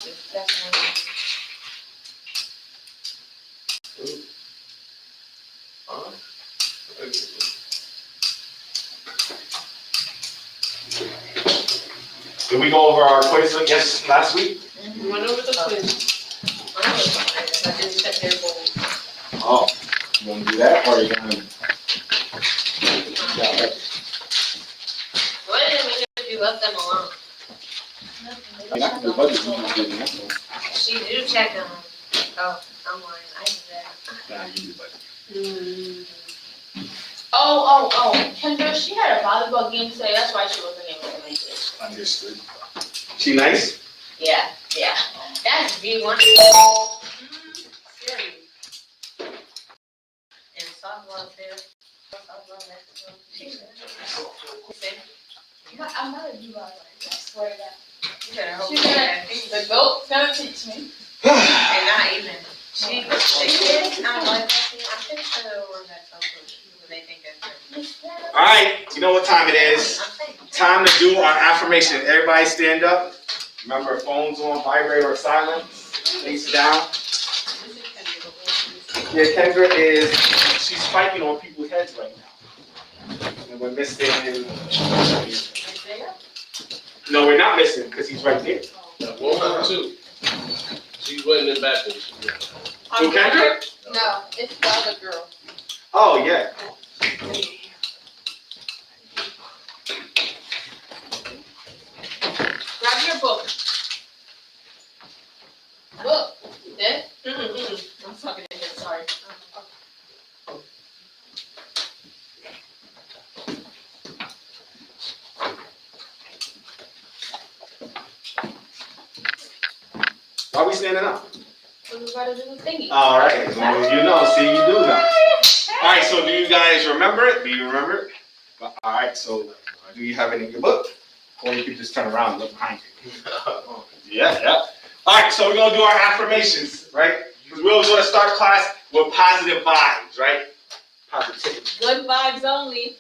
Did we go over our quiz last week? We went over the quiz. I didn't set their goals. Oh, you want to do that, or are you going to? What did it mean if you left them alone? She do check them. Oh, I'm lying. I did that. Nah, you do budget. Oh. Kendra, she had a volleyball game today. That's why she wasn't able to make it. Understood. She nice? Yeah. That's V1. Scary. And softball there. Softball next to I'm not a diva, I swear to God. You better hope She's gonna, the goat's gonna teach me. and not even. She, the kids, not like that. I'm pretty sure they'll work that so good. They think that's good. All right, you know what time it is. Time to do our affirmation. Everybody stand up. Remember, phones on vibrate or silent. Face down. Yeah, Kendra she's spiking on people's heads right now. And we're missing. No, we're not missing because he's right there. One, two. She went in back. Who, Kendra? No, it's the other girl. Oh, yeah. Grab your book. Book. You did? I'm fucking in here, sorry. Why are we standing up? We're about to do the thingy. All right, as long as you know, see, you do know. All right, so do you guys remember it? Do you remember it? All right, so do you have it in your book? Or you can just turn around and look behind you. Yeah. All right, so we're going to do our affirmations, right? Because we're going to start class with positive vibes, right? Positivity. Good vibes only.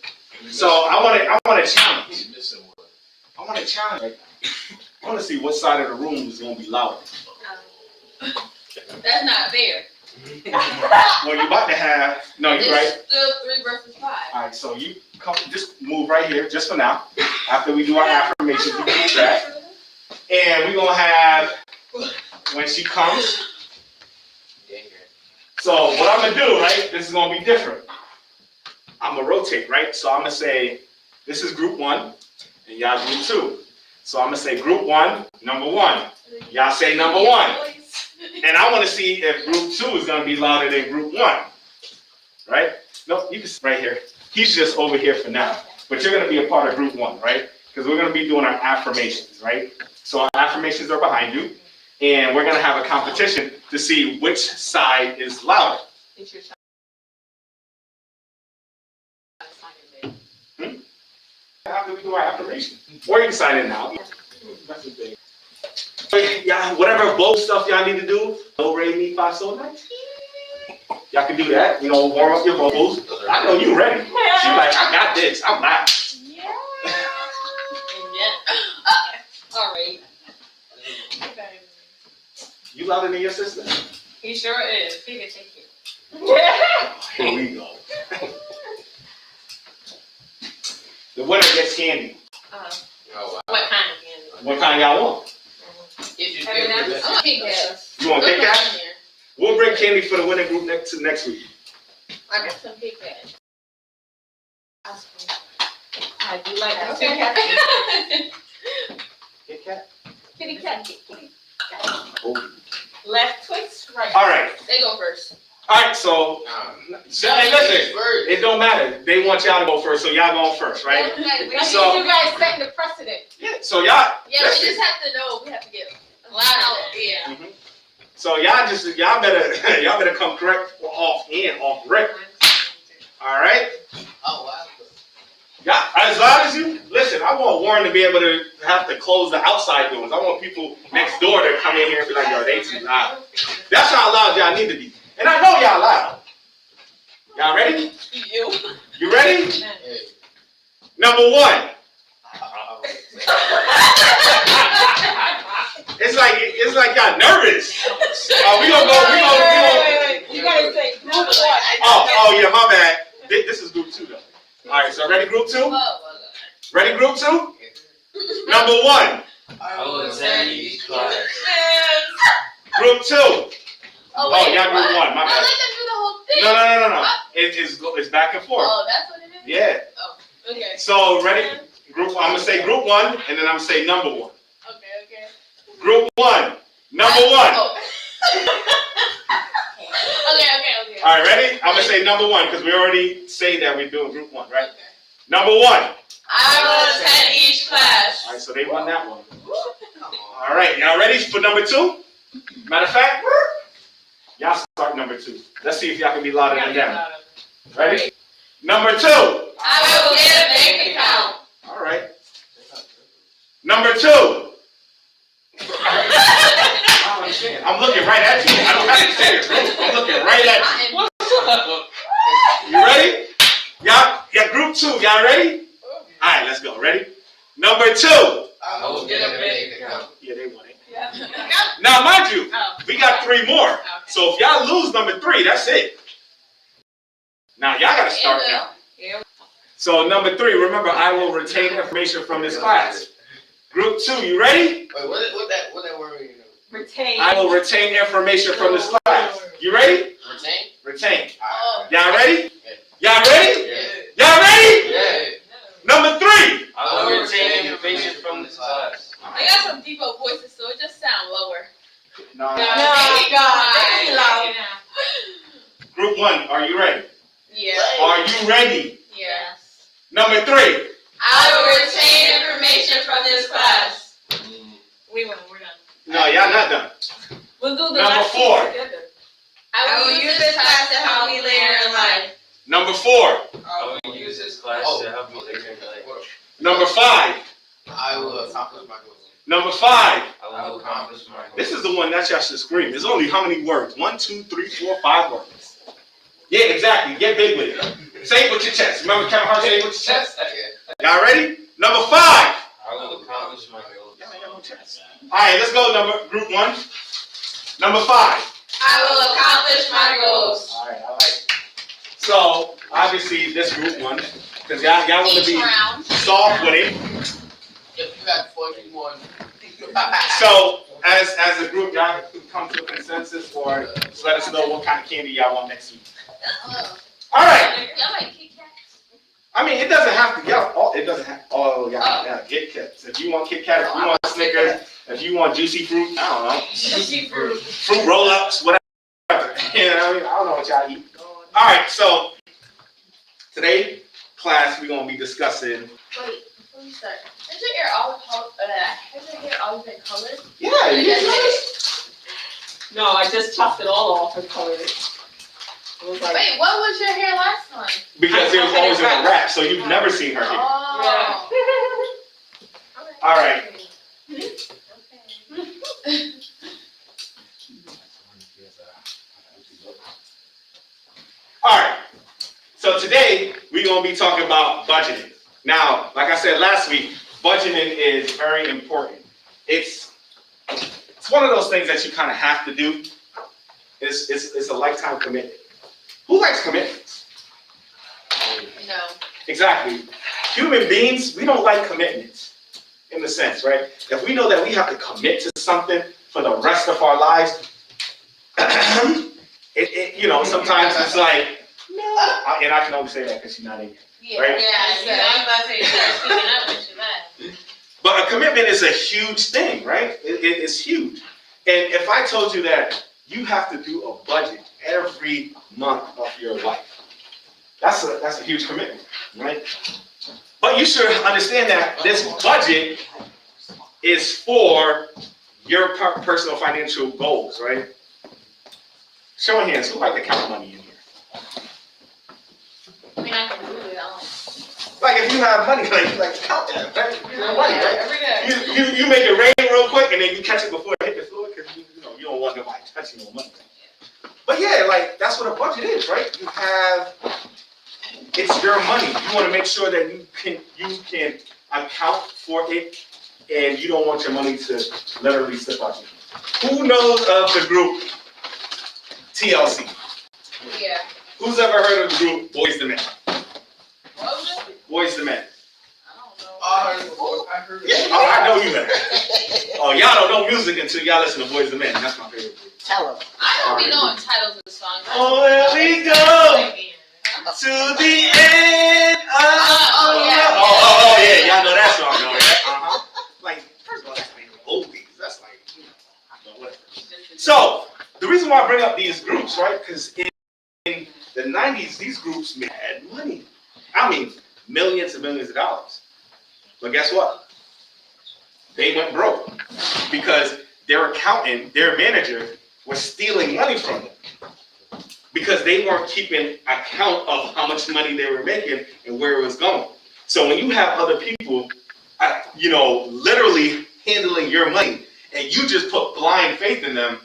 So I want to challenge. I want to challenge right now. I want to see what side of the room is going to be louder. That's not fair. Well, you're about to have, no, you're right. It's still 3 versus 5. All right, so you come, just move right here, just for now. After we do our affirmations, we can do that. And we're going to have, when she comes. So what I'm going to do, right, this is going to be different. I'm going to rotate, right? So I'm going to say, this is group 1, and y'all group 2. So I'm going to say group 1, number 1. Y'all say number 1. And I want to see if group 2 is going to be louder than group 1. Right? No, you can sit right here. He's just over here for now. But you're going to be a part of group 1, right? Because we're going to be doing our affirmations, right? So our affirmations are behind you. And we're going to have a competition to see which side is louder. It's your side. After we do our affirmation. Or you can sign in now. Yeah, whatever bowl stuff y'all need to do, do, re, mi, fa, sol, la, ti. Y'all can do that. You know, warm up your vocals. I know you ready. She like, I got this. I'm loud. Yeah. All right. You louder than your sister? He sure is. He can take it. Here we go. The winner gets candy. What kind of candy? What kind y'all want? I'm gonna Kit Kat. You want Kit Kat? We'll bring candy for the winning group next week. I got some Kit Kat. I do like that. Kit Kat? Kitty cat. Oh. Left twist, right. All right. They go first. All right, so hey, listen, it don't matter. They want y'all to go first, so y'all going first, right? So you guys setting the precedent. Yeah, so y'all. Yeah, we just have to know. We have to get loud out. Yeah. Mm-hmm. So y'all better come correct off rip. All right. Oh, wow. Yeah, as loud as you listen. I want Warren to be able to have to close the outside doors. I want people next door to come in here and be like, yo, they too loud. That's how loud y'all need to be. And I know y'all loud. Y'all ready? You ready? Number 1. It's like y'all nervous. We gonna Wait. You gotta say group one. Oh yeah, my bad. This is group 2 though. All right, so ready, group 2? Ready, group 2? Number 1. I will attend each class. Group 2. Oh, wait, y'all group 1. My No, bad. let them do the whole thing. No. It's back and forth. Oh, that's what it is? Yeah. Oh, okay. So ready? Group. I'm gonna say group 1, and then I'm gonna say number 1. Okay. Group 1. Number 1. Oh. Okay. All right, ready? I'm gonna say number 1 because we already say that we're doing group 1, right? Okay. Number 1. I will attend each class. All right, so they won that one. All right, y'all ready for number 2? Matter of fact, y'all start number 2. Let's see if y'all can be louder than them. Ready? Number 2. I will get a bank account. All right. Number 2. I don't understand. I'm looking right at you. I don't have to say it. I'm looking right at you. You ready? Y'all, group 2. Y'all ready? All right, let's go. Ready? Number 2. I will get a bank account. Yeah, they won it. Yeah. Now, mind you, Oh. we got 3 more. Okay. So if y'all lose number 3, that's it. Now y'all gotta start now. So number 3, remember, I will retain information from this class. Group 2, you ready? Wait, what that word mean? Retain. I will retain information from this class. You ready? Retain? Retain. Oh. Y'all ready? Y'all ready? Yeah. Y'all ready? Yeah. Number 3. I will retain information from this class. They got some deeper voices, so it just sounds lower. No. God. Group 1, are you ready? Yeah. Are you ready? Yes. Number 3. I will retain information from this class. We won. We're done. No, y'all not done. We'll do the Number last 4. two together. I will use this class to help me later in life. Number 4. I will use this class to help me later in life. Number 5. I will accomplish my goals. Number 5. I will accomplish my goals. This is the one that y'all should scream. There's only how many words? 1, 2, 3, 4, 5 words. Yeah, exactly. Get big with it. Say it with your chest. Remember Kevin Hart saying it with your chest? Y'all ready? Number 5. I will accomplish my goals. Y'all ain't got no chest. All right, let's go. Group 1. Number 5. I will accomplish my goals. All right, I like it. So obviously this group 1, because y'all want to Each be round. soft with it. If you had 41. So as a group, y'all can come to a consensus or just let us know what kind of candy y'all want next week. All right. Y'all like Kit Kats? I mean, it doesn't have to. It doesn't have. Oh, yeah. Kit Kats. If you want Kit Kat, if you want Snickers, if you want juicy fruit, I don't know. Juicy fruit. Fruit roll-ups, whatever. You know what I mean? I don't know what y'all eat. All right. So today, class, we're gonna be discussing. Wait, before we start, has your hair always been colored? Yeah. You No, I just chopped it all off and colored it. It was like, Wait, what was your hair last time? because it was always in a wrap, so you've never seen her hair. Oh. All right. All right. So today we're gonna be talking about budgeting. Now, like I said last week, budgeting is very important. It's one of those things that you kind of have to do. It's a lifetime commitment. Who likes commitments? No. Exactly. Human beings, we don't like commitments in the sense, right? If we know that we have to commit to something for the rest of our lives, sometimes it's like, no. And I can only say that because she's not in here. Yeah. Right? Yeah. I'm about to say you start speaking up when she left. But a commitment is a huge thing, right? It's huge. And if I told you that you have to do a budget every month of your life, that's a huge commitment, right? But you should understand that this budget is for your personal financial goals, right? Show of hands, who like to count money in here? I mean, I can do it. Like if you have money, like count that, right? You have money, right? Every day. You make it rain real quick and then you catch it before it hit the floor because you don't want nobody touching your money. But yeah, like that's what a budget is, right? It's your money. You want to make sure that you can account for it and you don't want your money to literally slip out you. Who knows of the group TLC? Yeah. Who's ever heard of the group Boys II Men? What was it? Boys II Men. I don't know. I heard it. Yeah, oh, I know you have. Oh, y'all don't know music until y'all listen to Boys II Men. That's my favorite group. Tell them. I don't be knowing titles of the songs. Oh, there we go to the end of Oh, yeah. Oh, yeah, y'all know that song, though, right? Like, first of all, that's like oldies. That's like, but whatever. So, the reason why I bring up these groups, right? Because in the 90s, these groups had money. I mean, millions and millions of dollars. But guess what? They went broke because their accountant, their manager, was stealing money from them because they weren't keeping account of how much money they were making and where it was going. So when you have other people, literally handling your money, and you just put blind faith in them,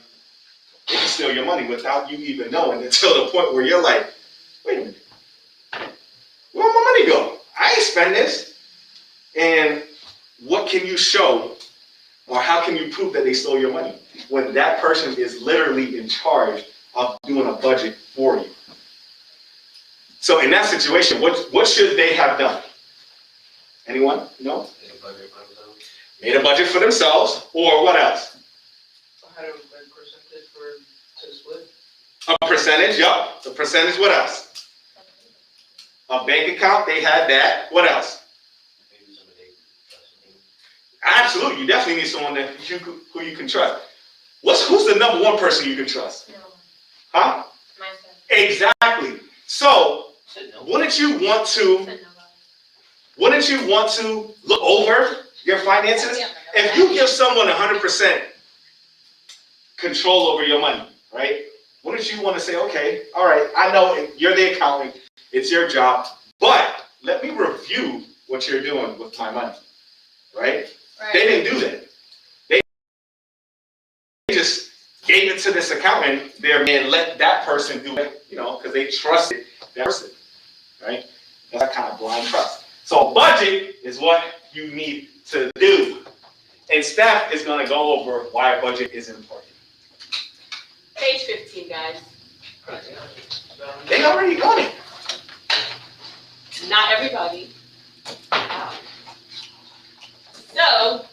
they can steal your money without you even knowing until the point where you're like, wait a minute, where'd my money go? I ain't spend this. And what can you show, or how can you prove that they stole your money when that person is literally in charge of doing a budget for you? So in that situation, what should they have done? Anyone? No? Made a budget for themselves, or what else? I had a percentage to split. A percentage, yup. The percentage, what else? A bank account, they had that. What else? Absolutely, you definitely need someone who you can trust. Who's the number one person you can trust? No. Huh? Myself. Exactly. So, wouldn't you want to look over your finances? If you give someone 100% control over your money, right? Wouldn't you want to say, okay, all right, I know you're the accountant, it's your job, but let me review what you're doing with my money, right? They didn't do that. They just gave it to this accountant there and let that person do it, because they trusted that person, right? That's that kind of blind trust. So budget is what you need to do. And staff is going to go over why a budget is important. Page 15, guys. They already got it. Not everybody. So,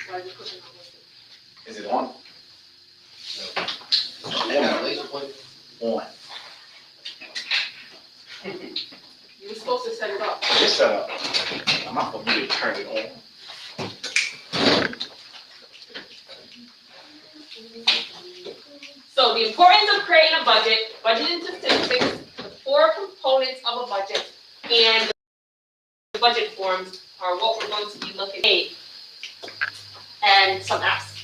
why is it pushing on this? Is it on? On. You were supposed to set it up. It's set up. I'm not going to turn it on. So the importance of creating a budget, budgeting statistics, the 4 components of a budget, and the budget forms are what we're going to be looking at, and some apps.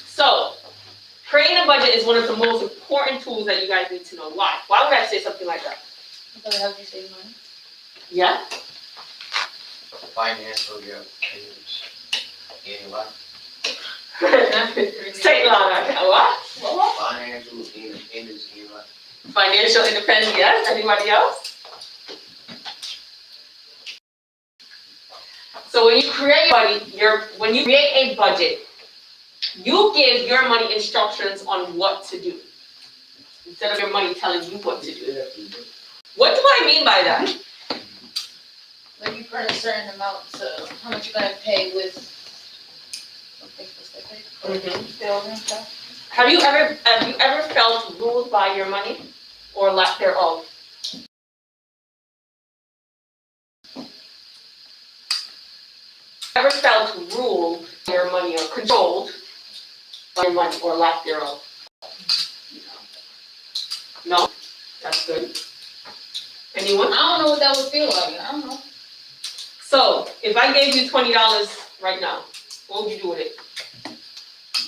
So, creating a budget is one of the most important tools that you guys need to know. Why? Why would I say something like that? Because it helps you save money. Yeah? Financial, yeah, payments, anyway. Say it louder. What? Financial independence, anyway. Financial independence, yes. Anybody else? So when you create a budget, you give your money instructions on what to do, instead of your money telling you what to do. What do I mean by that? Like you put a certain amount to how much you're gonna pay with something specific, bills and stuff. Have you ever felt ruled by your money or lack thereof? Ever felt ruled by your money or controlled by your money or lack thereof? No? That's good. Anyone? I don't know what that would feel like. I don't know. So, if I gave you $20 right now, what would you do with it?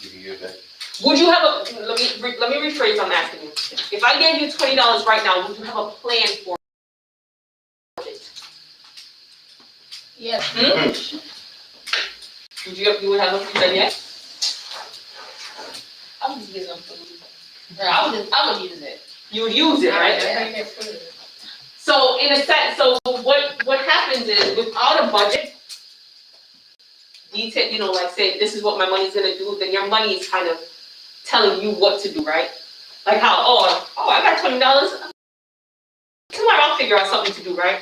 Give you that. Would you have a, let me rephrase what I'm asking you. If I gave you $20 right now, would you have a plan for it? Yes. You would have a plan, yes? I would just use them food. Or I would use it. You would use it, right? Yeah. So in a sense, so what happens is without a budget, detail, you know, like say, this is what my money's gonna do, then your money is kind of telling you what to do, right? Like how, I got $20. Tomorrow I'll figure out something to do, right?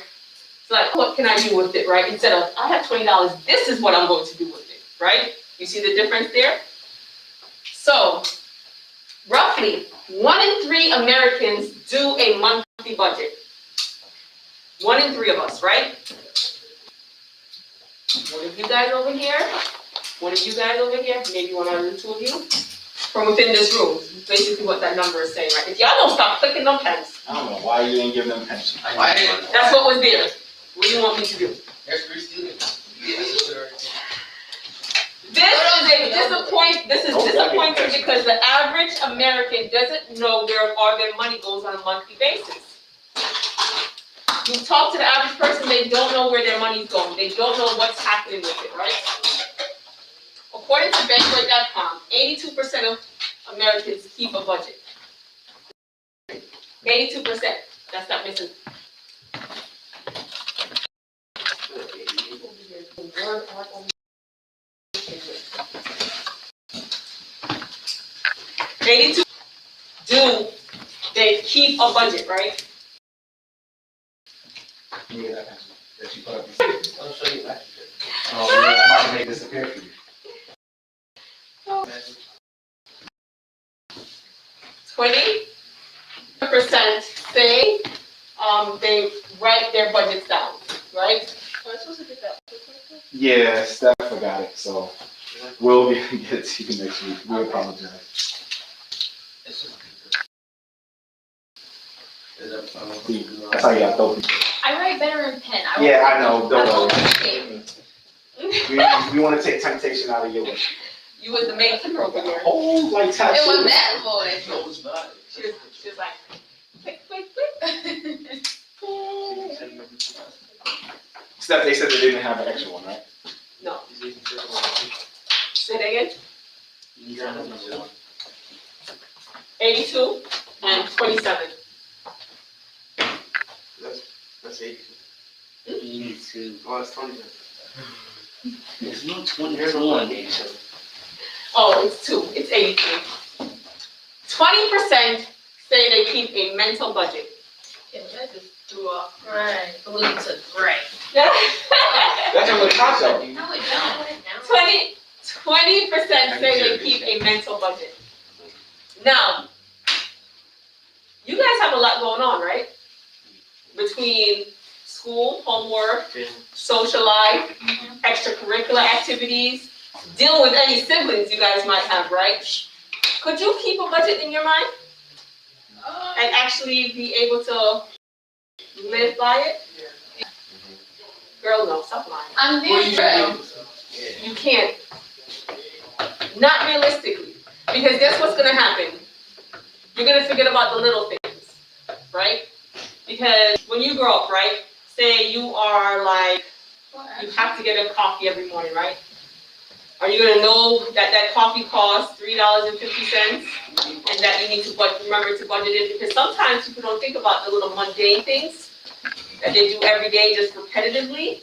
It's like, what can I do with it, right? Instead of, I have $20, this is what I'm going to do with it, right? You see the difference there? So, roughly, 1 in 3 Americans do a monthly budget. 1 in 3 of us, right? One of you guys over here, one of you guys over here, maybe one or two of you, from within this room. Basically what that number is saying, right? If y'all don't stop clicking them pens. I don't know why you ain't giving them pension. That's what was there. What do you want me to do? There's 3 students. This is disappointing because the average American doesn't know where all their money goes on a monthly basis. You talk to the average person, they don't know where their money's going. They don't know what's happening with it, right? According to Bankway.com, 82% of Americans keep a budget. 82%. That's not missing. Do they keep a budget, right? Give me that pencil that you put up. I'll show you that. Oh, yeah, I'm about to make this appear for you. 20% say they write their budgets down, right? Am I supposed to get that? Yeah, Steph forgot it, so we'll get it to you next week. We apologize. That's how you got dope. I write better in pen. Yeah, I know. Don't I worry. won't We want to take temptation out of yours. You was the main keeper over here. Oh, like It tattoo. was that voice. No, it's not. She was like, click, click, click. Steph, they said they didn't have an extra one, right? No. Say that again. 82 and 27. That's 8. Oh, it's 20. There's no 21. Oh, it's 2. It's 83. 20% say they keep a mental budget. Yeah, that just threw off. Right. Blue to gray. That's a good concept. No, it don't. 20% say they keep a mental budget. Now, you guys have a lot going on, right? Between school, homework, social life, extracurricular activities, dealing with any siblings you guys might have, right? Could you keep a budget in your mind and actually be able to live by it? Girl, no, stop lying. I'm neutral. You can't. Not realistically. Because guess what's gonna happen? You're gonna forget about the little things, right? Because when you grow up, right? Say you are like, you have to get a coffee every morning, right? Are you gonna know that that coffee costs $3.50 and that you need to remember to budget it? Because sometimes people don't think about the little mundane things that they do every day just repetitively,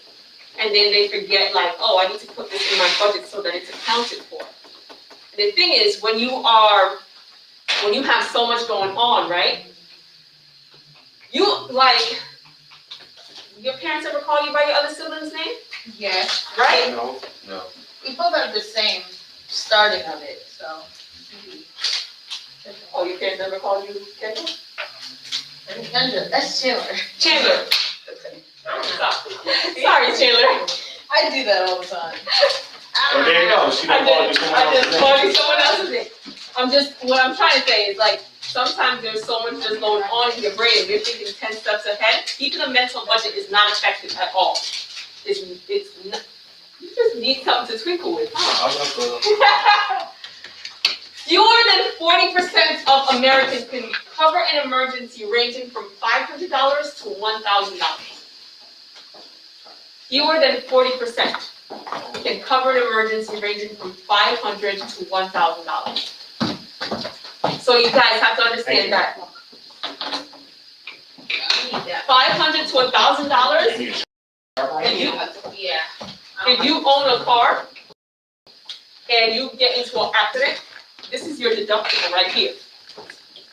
and then they forget like, oh, I need to put this in my budget so that it's accounted for. And the thing is, when you have so much going on, right? Your parents ever call you by your other sibling's name? Yes. Right? No. We both have the same starting of it, so. Oh, your parents never called you Kendall? Kendra, that's Chandler. Chandler. Sorry, Chandler. I do that all the time. Well, there you go. She I done called you someone just else's called name. you someone else's name. What I'm trying to say is like, sometimes there's so much just going on in your brain, you're thinking 10 steps ahead. Keeping a mental budget is not effective at all. It's not, you just need something to twinkle with. Fewer than 40% of Americans can cover an emergency ranging from $500 to $1,000. Fewer than 40% can cover an emergency ranging from $500 to $1,000. So you guys have to understand that. I need that $500 to $1,000, Yeah. if you own a car and you get into an accident, this is your deductible right here,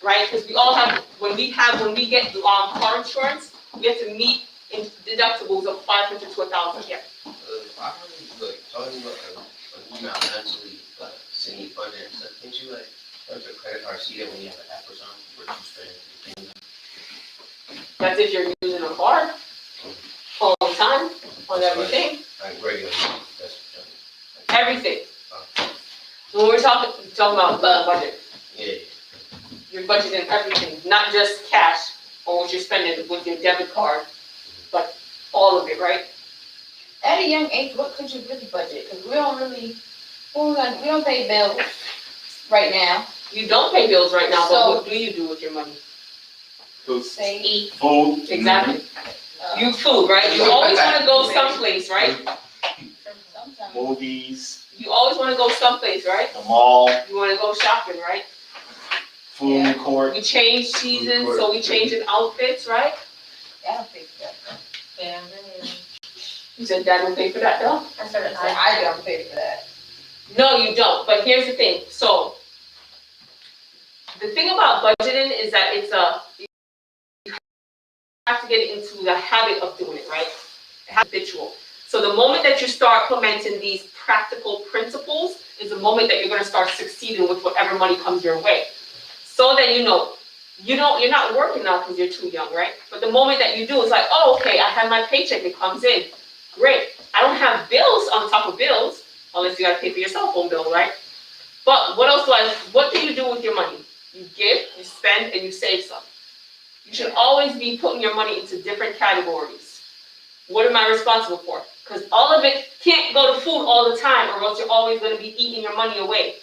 right? Because we all have, when we get car insurance, we have to meet in deductibles of $500 to $1,000. Yeah. Look, talking about when you're not mentally seeing your budget and stuff, can't you let your credit card see that when you have an app or something where you spend? That's if you're using a card all the time on everything. Like regular, that's Everything. When we're talking about the budget, yeah. you're budgeting everything, not just cash or what you're spending with your debit card, but all of it, right? At a young age, what could you really budget? Because we don't pay bills right now. You don't pay bills right now, but So- what do you do with your money? Say, Eat. Food. Exactly. You food, right? You always want to go someplace, right? sometimes. Movies, You always want to go someplace, right? the mall, You want to go shopping, right? food Yeah. court. We change seasons, so we change in outfits, right? I don't pay for that. Yeah. You said Dad don't pay for that, though? I said, I don't pay for that. No, you don't, but here's the thing, so, the thing about budgeting is that you have to get into the habit of doing it, right? Habitual. So the moment that you start implementing these practical principles is the moment that you're gonna start succeeding with whatever money comes your way. So that you're not working now because you're too young, right? But the moment that you do, it's like, oh, okay, I have my paycheck, it comes in, great. I don't have bills on top of bills, unless you gotta pay for your cell phone bill, right? But what do you do with your money? You give, you spend, and you save some. You should always be putting your money into different categories. What am I responsible for? Because all of it can't go to food all the time, or else you're always gonna be eating your money away.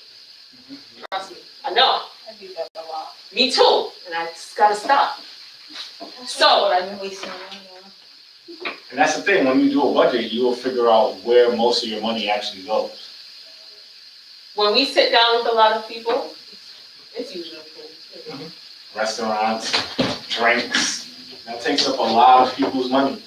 Trust me, I know. I do that a lot. Me too, and I just gotta stop. So, What I've been wasting money on. And that's the thing, when you do a budget, you will figure out where most of your money actually goes. when we sit down with a lot of people, it's usually food. Restaurants, drinks, that takes up a lot of people's money.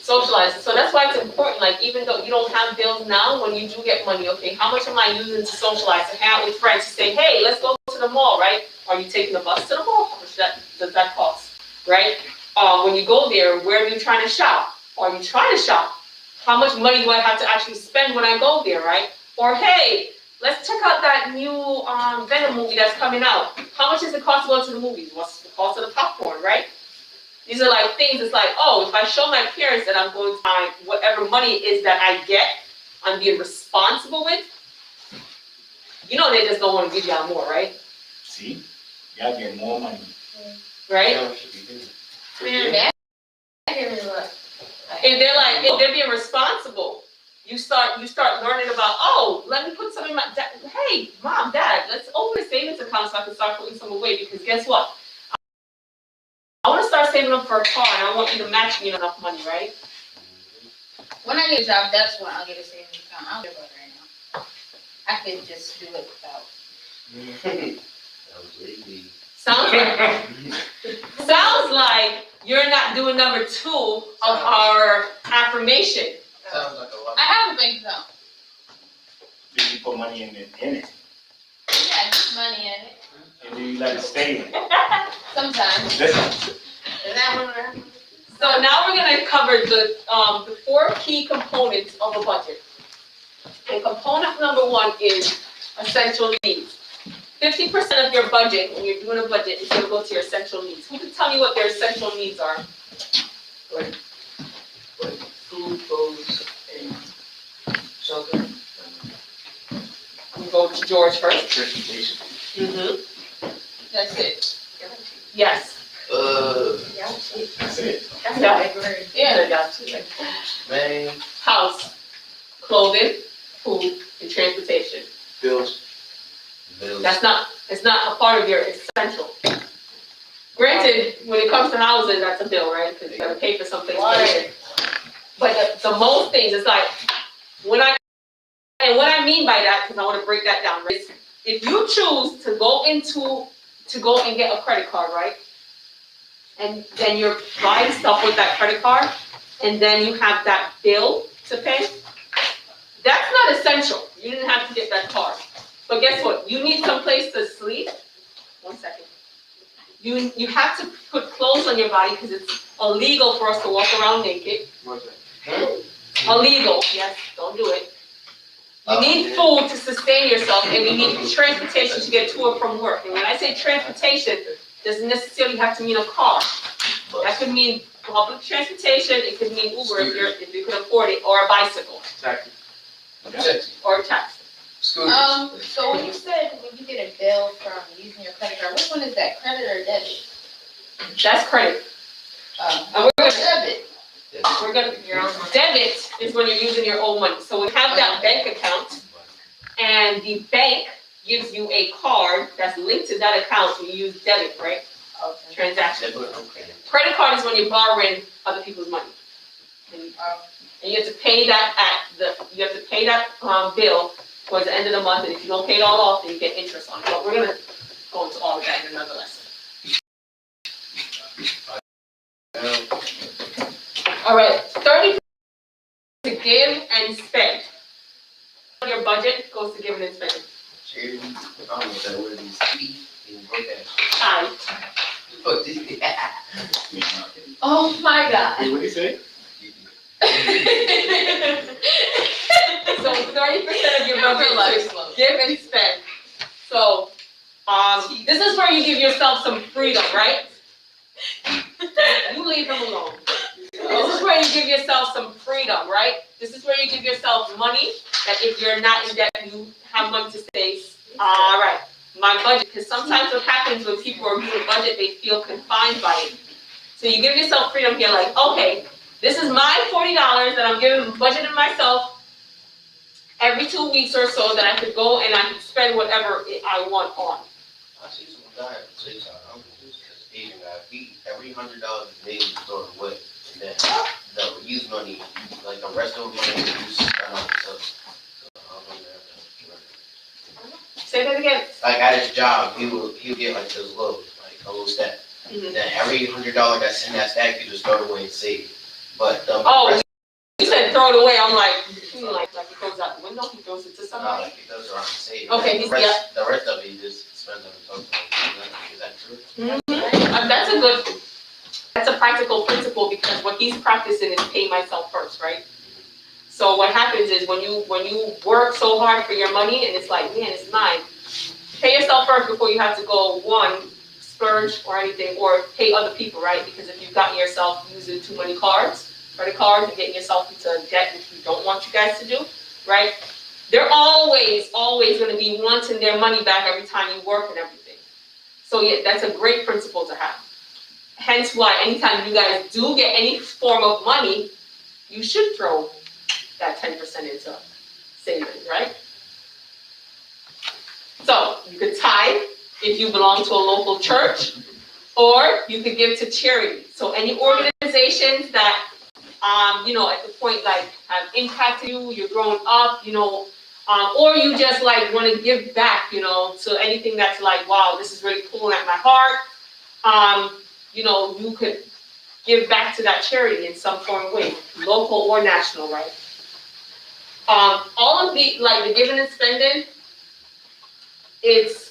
Socialize. So that's why it's important, like, even though you don't have bills now, when you do get money, okay, how much am I using to socialize, to hang out with friends, to say, hey, let's go to the mall, right? Are you taking the bus to the mall? How much does that cost, right? When you go there, where are you trying to shop? Are you trying to shop? How much money do I have to actually spend when I go there, right? Or, hey, let's check out that new Venom movie that's coming out. How much does it cost to go to the movies? What's the cost of the popcorn, right? These are like things, it's like, oh, if I show my parents that I'm going to find whatever money it is that I get, I'm being responsible with, you know they just don't want to give you out more, right? See, you gotta get more money. Right? Yeah, should be good. Man, I give me like. If they're being responsible, you start learning about, oh, let me put some in my, hey, mom, dad, let's open a savings account so I can start putting some away, because guess what? I want to start saving up for a car, and I want you to match me enough money, right? When I get a job, that's when I'll get a savings account. I don't care about it right now. I could just do it without. I was lazy. Sounds like you're not doing number 2 of our affirmation. Sounds like a lot. I have a bank account. Do you put money in it? Yeah, just money in it. And do you let it stay in it? Sometimes. Listen, Is that what we're? So now we're going to cover the 4 key components of a budget. And component number 1 is essential needs. 50% of your budget, when you're doing a budget, is going to go to your essential needs. Who can tell me what their essential needs are? Like food, clothes, and shelter. We'll go to George first. transportation. Mm-hmm. That's it. Yes. That's it. Yeah. Man, House, clothing, food, and transportation. Bills. bills. It's not a part of your essential. Granted, when it comes to houses, that's a bill, right? Because you gotta pay for something. But the most things, it's like, what I mean by that, because I want to break that down, right? If you choose to go and get a credit card, right? and then you're buying stuff with that credit card, and then you have that bill to pay, that's not essential. You didn't have to get that card. But guess what? You need some place to sleep. 1 second. You have to put clothes on your body because it's illegal for us to walk around naked. What's that? Illegal, yes, don't do it. You need food to sustain yourself, and you need transportation to get to or from work. And when I say transportation, doesn't necessarily have to mean a car. That could mean public transportation, it could mean Uber if you can afford it, or a bicycle, Taxi. or a taxi. Scooters. So when you said when you get a bill from using your credit card, which one is that, credit or debit? That's credit. And we're gonna, debit is when you're using your own money. So we have that bank account, and the bank gives you a card that's linked to that account, so you use debit, right? Okay. Transaction. Okay. Credit card is when you're borrowing other people's money. And you have to pay that bill towards the end of the month, and if you don't pay it all off, then you get interest on it. But we're gonna go into all of that in another lesson. All right, 30% to give and spend. Your budget goes to giving and spending. Charity. I don't know that word is. Aye. Fuck this. Oh my God. Wait, what did he say? So 30% of your budget is to give and spend. So, this is where you give yourself some freedom, right? You leave them alone. This is where you give yourself some freedom, right? This is where you give yourself money that if you're not in debt, you have money to say, all right, my budget. Because sometimes what happens when people are doing a budget, they feel confined by it. So you give yourself freedom here, like, okay, this is my $40 that I'm budgeting myself every 2 weeks or so that I could go and I could spend whatever I want on. I see some guy say something. Asian guy. Every $100 is made to throw it away, and then the used money, like the rest of the money, you spend on yourself. Say that again. Like at his job, he'll get like this little step. Mhm. Then every $100 that's in that stack, you just throw it away and save. But Oh, you said throw it away. I'm like, like he throws out the window, he throws it to somebody. like it goes around and save. Okay, the rest of it he just spends on himself. Is that true? That's a practical principle because what he's practicing is pay myself first, right? So what happens is when you work so hard for your money and it's like, man, it's mine. Pay yourself first before you have to go splurge or anything, or pay other people, right? Because if you've gotten yourself using too many credit cards, and getting yourself into debt, which we don't want you guys to do, right? They're always going to be wanting their money back every time you work and everything. So yeah, that's a great principle to have. Hence why anytime you guys do get any form of money, you should throw that 10% into savings, right? So you could tithe if you belong to a local church, or you could give to charity. So any organizations that, at the point like have impacted you, you're growing up, or you just like want to give back, to anything that's like, wow, this is really pulling at my heart. You could give back to that charity in some form of way, local or national, right? All of the giving and spending, it's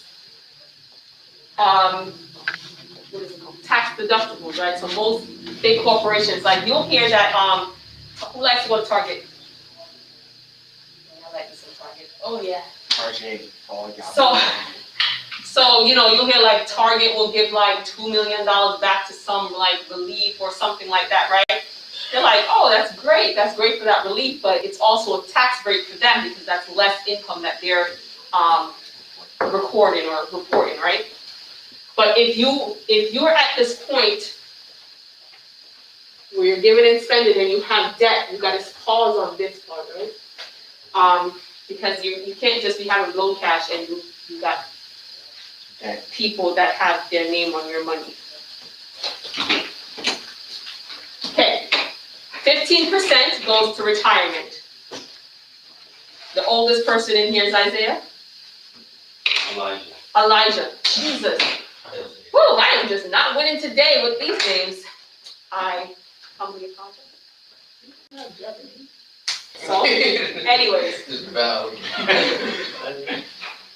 what is it called? Tax deductibles, right? So most big corporations, like you'll hear that, who likes to go to Target? I like to say Target. Oh yeah. So you'll hear like Target will give like $2 million back to some like relief or something like that, right? They're like, oh, that's great for that relief, but it's also a tax break for them because that's less income that they're recording or reporting, right? But if you're at this point where you're giving and spending and you have debt, you got to pause on this part, right? Because you can't just be having low cash and you got people that have their name on your money. Okay, 15% goes to retirement. The oldest person in here is Isaiah? Elijah. Elijah. Jesus. Whew, I am just not winning today with these names. I humbly apologize. So, anyways, Just Val.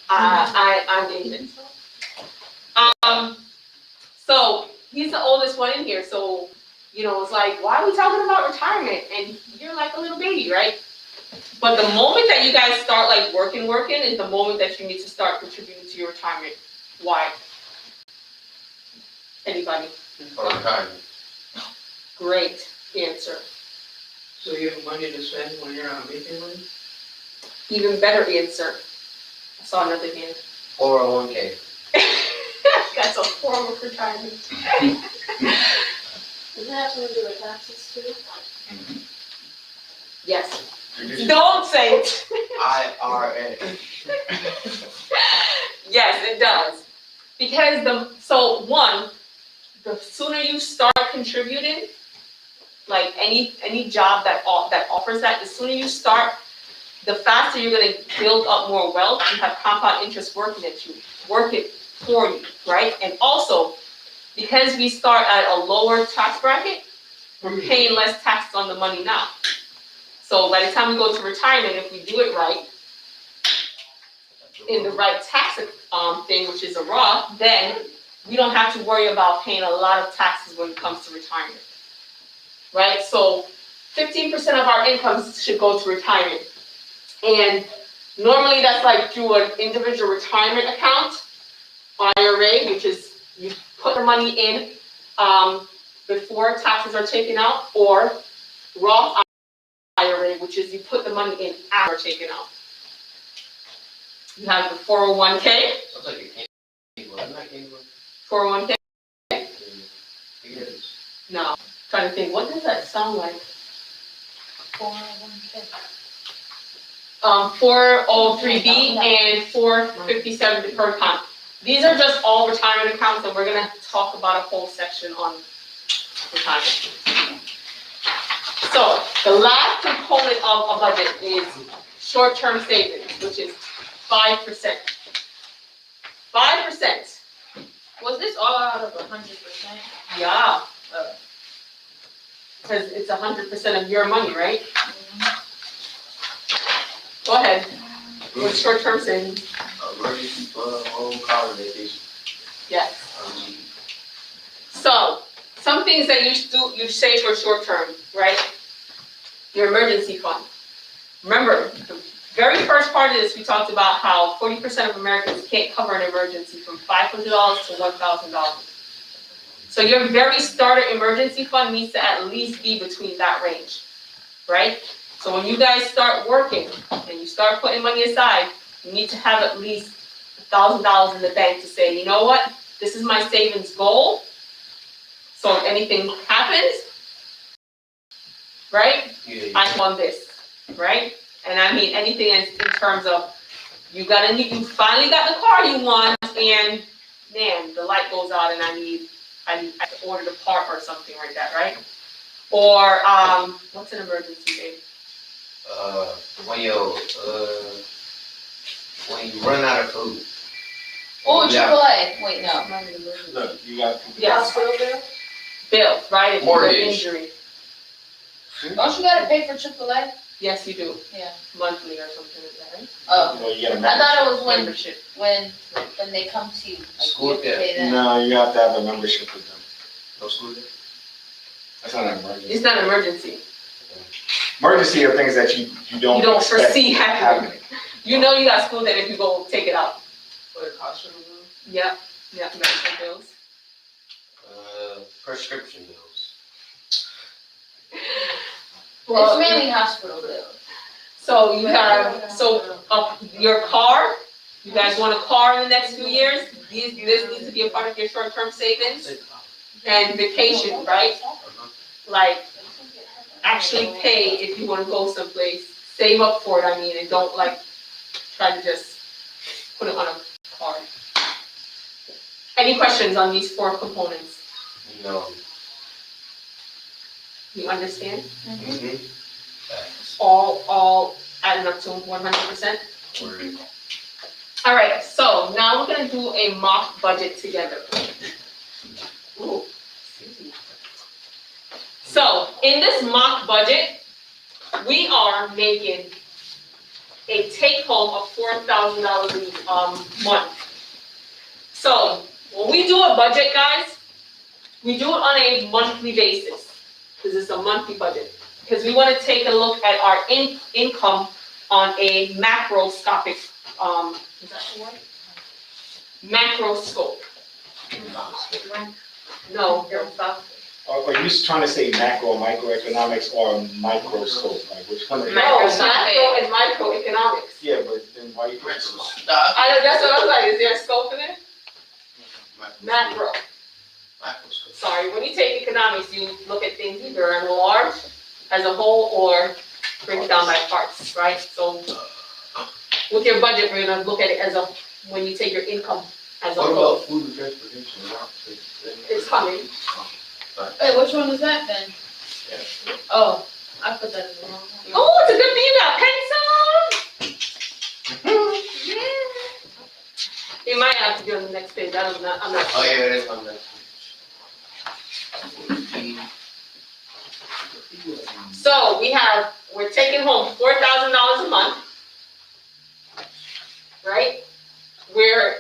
I'm Asian. So he's the oldest one in here, so, you know, it's like, why are we talking about retirement? And you're like a little baby, right? But the moment that you guys start like working is the moment that you need to start contributing to your retirement. Why? Anybody? For retirement. Great answer. So you have money to spend when you're not making money? Even better answer. I saw another hand. 401k. That's a form of retirement. Does it have to do with taxes too? Yes. Don't say it. IRA. Yes, it does. Because the sooner you start contributing, like any job that offers that, the sooner you start, the faster you're gonna build up more wealth. You have compound interest working for you, right? And also, because we start at a lower tax bracket, we're paying less taxes on the money now. So by the time we go to retirement, if we do it right, in the right tax thing, which is a Roth, then we don't have to worry about paying a lot of taxes when it comes to retirement, right? So 15% of our incomes should go to retirement. And normally that's like through an individual retirement account, IRA, which is you put the money in before taxes are taken out, or Roth IRA, which is you put the money in after taken out. You have the 401k. Sounds like a candy one. Isn't that candy one? 401k? It is. No. Trying to think, what does that sound like? 401k. 403b and 457 deferred account. These are just all retirement accounts, and we're gonna talk about a whole section on retirement. So the last component of a budget is short-term savings, which is 5%. 5%. Was this all out of 100%? Yeah. Because it's 100% of your money, right? Go ahead. What's short-term savings? Emergency fund, home, college vacation. Yes. So, some things that you save for short-term, right? Your emergency fund. Remember, the very first part of this, we talked about how 40% of Americans can't cover an emergency from $500 to $1,000. So your very starter emergency fund needs to at least be between that range, right? So when you guys start working and you start putting money aside, you need to have at least $1,000 in the bank to say, you know what, this is my savings goal. So if anything happens, right, I want this, right? And I mean anything in terms of you finally got the car you want, and man, the light goes out and I have to order the part or something like that, right? Or what's an emergency, babe? When you run out of food. Oh, Yeah. AAA. Wait, no. Look, you got. Yes. Hospital bill? Bill, right? If you have Mortgage. injury. Don't you gotta pay for AAA? Yes, you do. Yeah. Monthly or something like that, right? Oh, Well, you get a I thought it was Membership. when they come to you. Like, School you have to debt. pay them. No, you have to have a membership with them. No school day? That's not an emergency. It's not an emergency. Emergency are things that you don't. You don't expect foresee happening. You know you got school debt if you go take it out. Like hospital bill? Yeah, medical bills. Prescription bills. Well, It's mainly hospital bills. so you have, your car, you guys want a car in the next few years? This needs to be a part of your short-term savings. And vacation, right? Like, actually pay if you wanna go someplace, save up for it, I mean, and don't like, try to just put it on a card. Any questions on these 4 components? No. You understand? Mm-hmm. Facts. All adding up to 100%? Word. All right, so now we're gonna do a mock budget together. So, in this mock budget, we are making a take-home of $4,000 a month. So, when we do a budget, guys, we do it on a monthly basis, because it's a monthly budget. Because we want to take a look at our income on a macroscopic, is that the word? Macroscope. No, Are you trying to say macro, microeconomics, or microscope? Like which one? no, macro and microeconomics. Yeah, but then why you? That's what I was like, is there a scope in it? Macro. Microscope. Sorry, when you take economics, you look at things either in large, as a whole, or break it down by parts, right? So with your budget, we're gonna look at it as a, when you take your income as a What whole. about food and transportation? It's coming. Wait, which one is that then? Yeah. Oh, I put that in the wrong one. Oh, it's a good female, pencil! Yeah. You might have to do it on the next page, I'm not Oh, sure. yeah, it is on that. So we're taking home $4,000 a month, right? We're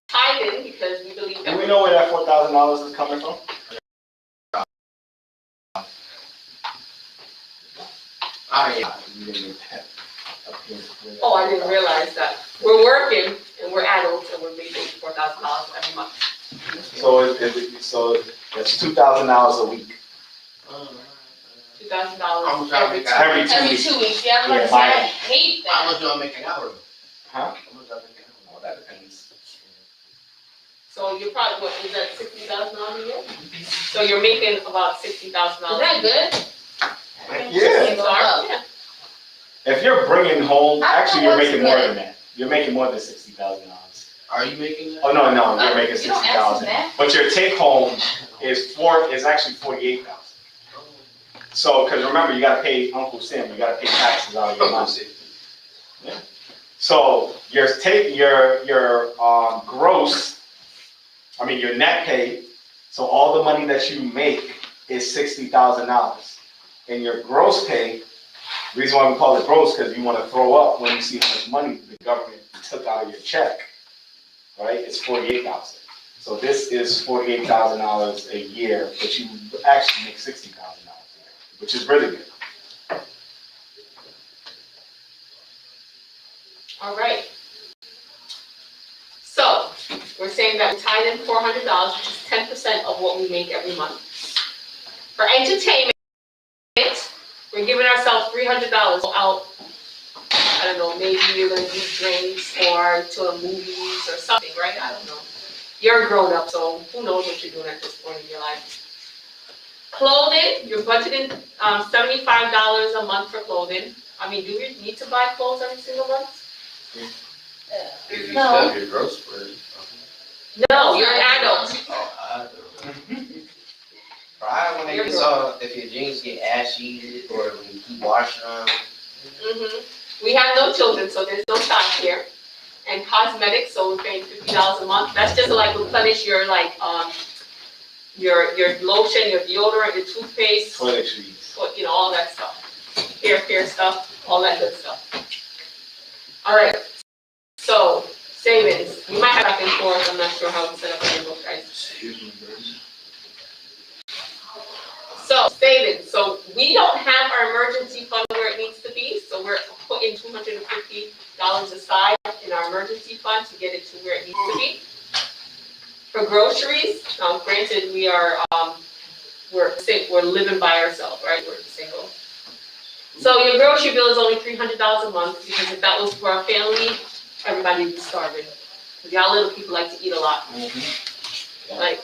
tithing because we believe Do that we know where that $4,000 is coming from? Oh, I didn't realize that. We're working and we're adults and we're making $4,000 every month. So that's $2,000 a week. $2,000 Every Every 2 Every weeks. 2 weeks, yeah, I'm about to Yeah, say, I mine. hate How that. much do I make an hour? Huh? How much do I make an hour? Oh, that depends. So you're probably, what, is that $60,000 a year? So you're making about $60,000. Is that good? Yeah. Sorry, yeah. If you're bringing home, I don't actually, know you're what's making more good. than that. You're making more than $60,000. Are you making that? Oh, no, you're making You don't ask 60,000. me that. But your take home is actually 48,000. So, because remember, you gotta pay Uncle Sam, you gotta pay taxes out of your money. So your gross, your net pay, so all the money that you make is $60,000. And your gross pay, the reason why we call it gross, because you want to throw up when you see how much money the government took out of your check, right? It's 48,000. So this is $48,000 a year, but you actually make $60,000 a year, which is really good. All right. So we're saying that we tithe in $400, which is 10% of what we make every month. For entertainment, we're giving ourselves $300 out. I don't know, maybe you're gonna do drinks or to a movies or something, right? I don't know. You're a grown up, so who knows what you're doing at this point in your life. Clothing, you're budgeting $75 a month for clothing. Do you need to buy clothes every single month? If you No. stuff your gross for it. No, you're an adult. Oh, I don't. Right when you saw if your jeans get ashy or when you keep washing them. We have no children, so there's no child here. And cosmetics, so we're paying $50 a month. That's just to replenish your your lotion, your deodorant, your toothpaste, Toiletries. all that stuff. Hair care stuff, all that good stuff. All right. So savings, we might have back and forth. I'm not sure how to set up your book, guys. So savings. So we don't have our emergency fund where it needs to be. So we're putting $250 aside in our emergency fund to get it to where it needs to be. For groceries, granted we are we're living by ourselves, right? We're single. So your grocery bill is only $300 a month, because if that was for a family, everybody would be starving. Because y'all little people like to eat a lot. Like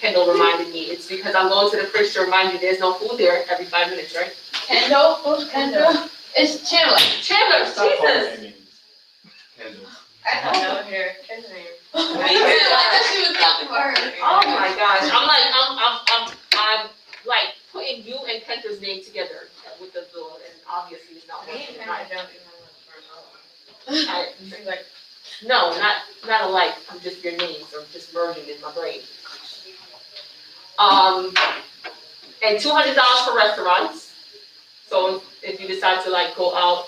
Kendall reminded me, it's because I'm going to the fridge to remind you there's no food there every 5 minutes, right? Kendall? Who's Kendall? It's Chandler. Chandler, Stop calling Jesus! their names. Kendall. I Oh. know here. Kendall. My I thought she was talking about her. Oh my gosh, I'm like putting you and Kendall's name together with the bill, and obviously it's not working. No, not alike, I'm just your names, or just merging in my brain. And $200 for restaurants. So if you decide to like go out,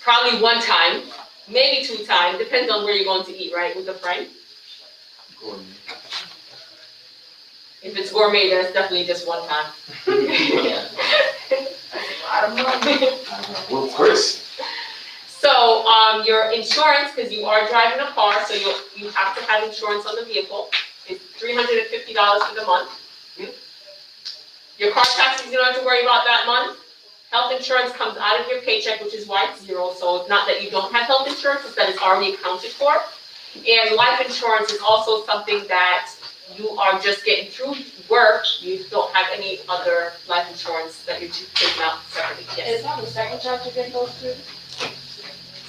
probably one time, maybe 2 times, depends on where you're going to eat, right, with a friend. If it's gourmet, then it's definitely just one time. Well, Chris. So, your insurance, because you are driving a car, so you have to have insurance on the vehicle, is $350 for the month. Your car taxes, you don't have to worry about that month. Health insurance comes out of your paycheck, which is why it's 0, so it's not that you don't have health insurance, it's that it's already accounted for. And life insurance is also something that you are just getting through work, you don't have any other life insurance that you're taking out separately. Yes. Is that a certain job to get those through?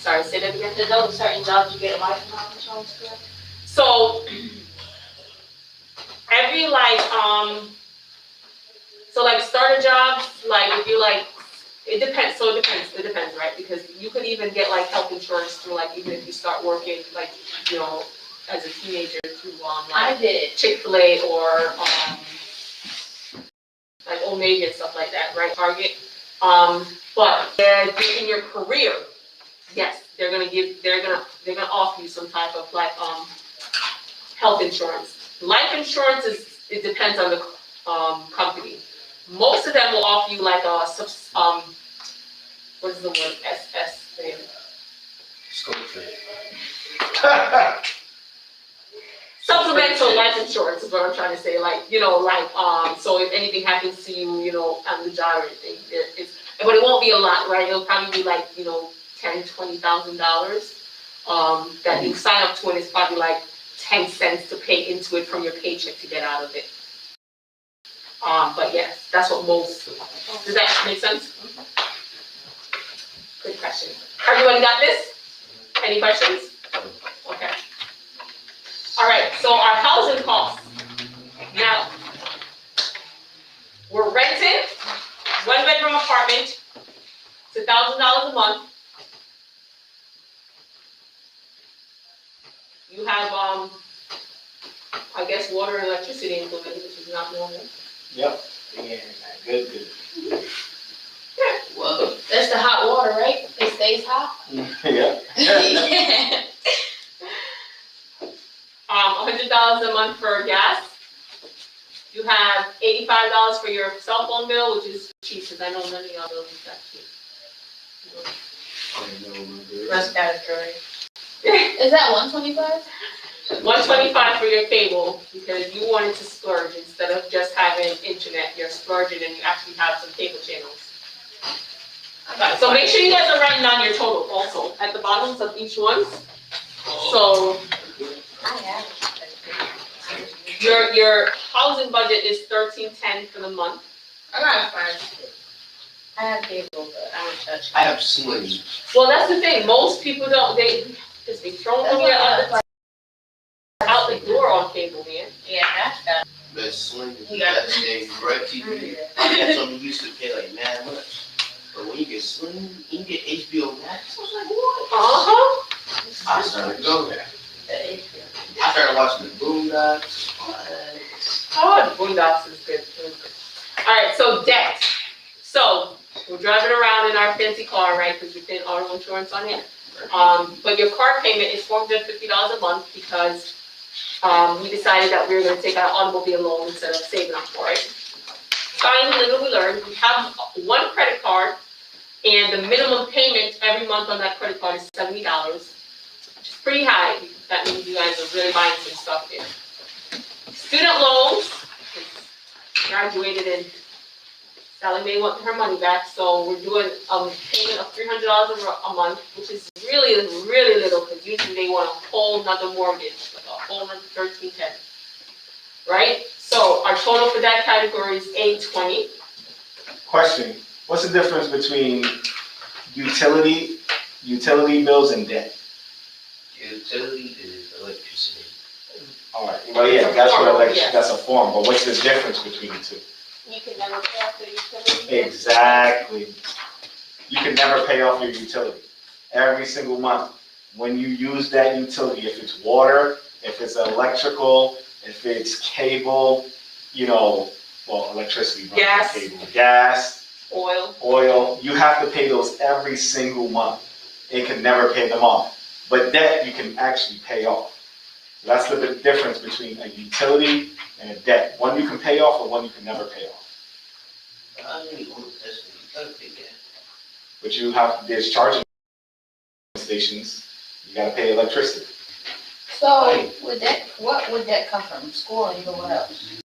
Sorry, say that again. Is those certain jobs you get life and health insurance through? So, every so like starter jobs, like if you like, it depends, right? Because you could even get like health insurance through like, even if you start working like, you know, as a teenager through I like did. Chick-fil-A or like Old Navy and stuff like that, right? Target. But in your career, yes, they're gonna offer you some type of like health insurance. Life insurance it depends on the company. Most of them will offer you like a what is the word? thing. Supplemental life insurance is what I'm trying to say. Like, you know, like so if anything happens to you, you know, on the job or anything, but it won't be a lot, right? It'll probably be like, you know, $10,000-$20,000 that you sign up to, and it's probably like 10 cents to pay into it from your paycheck to get out of it. But yes, that's what most do. Does that make sense? Good question. Everyone got this? Any questions? Okay. All right, so our housing costs. Now, we're renting 1-bedroom apartment. It's $1,000 a month. You have, I guess, water and electricity included, which is not normal. Yep. Yeah, good. Whoa. That's the hot water, right? It stays hot? Yeah. Yeah. $100 a month for gas. You have $85 for your cell phone bill, which is cheap, because I know none of y'all bills is that cheap. That's statutory. Is that 125? $125 for your cable, because you wanted to splurge instead of just having internet. You're splurging and you actually have some cable channels. So make sure you guys are writing down your total also at the bottoms of each one. So I have. your housing budget is $1,310 for the month. I got friends. I have cable, but I don't touch it. I have Sling. Well, that's the thing. Most people don't. They just be throwing money out the door on cable, man. Yeah, that's that. But Sling is the You got best thing. Right TV. I had something used to pay like mad much. But when you get Sling, you get HBO Max. I was like, what? I started going there. I started watching the Boondocks. Oh, the Boondocks is good. All right, so debt. So we're driving around in our fancy car, right? Because you're paying auto insurance on it. But your car payment is $450 a month because we decided that we were going to take out an automobile loan instead of saving up for it. Finally, little we learned, we have one credit card, and the minimum payment every month on that credit card is $70, which is pretty high. That means you guys are really buying some stuff here. Student loans, graduated and Sally Mae wanted her money back, so we're doing a payment of $300 a month, which is really, really little, because usually they want a whole nother mortgage, like a whole nother $1,310, right? So our total for that category is $820. Question, what's the difference between utility bills and debt? Utility is electricity. All right, well, yeah, that's what that's a form, but what's the difference between the two? You can never pay off the utility. Exactly. You can never pay off your utility. Every single month, when you use that utility, if it's water, if it's electrical, if it's cable, well, electricity, running Gas. cable, gas, oil. you have to pay those every single month. You can never pay them off. But debt, you can actually pay off. That's the big difference between a utility and a debt. One you can pay off, or one you can never pay off. I mean, that's, you gotta pay that. But there's charging stations, you gotta pay electricity. So what would that come from? School and what else?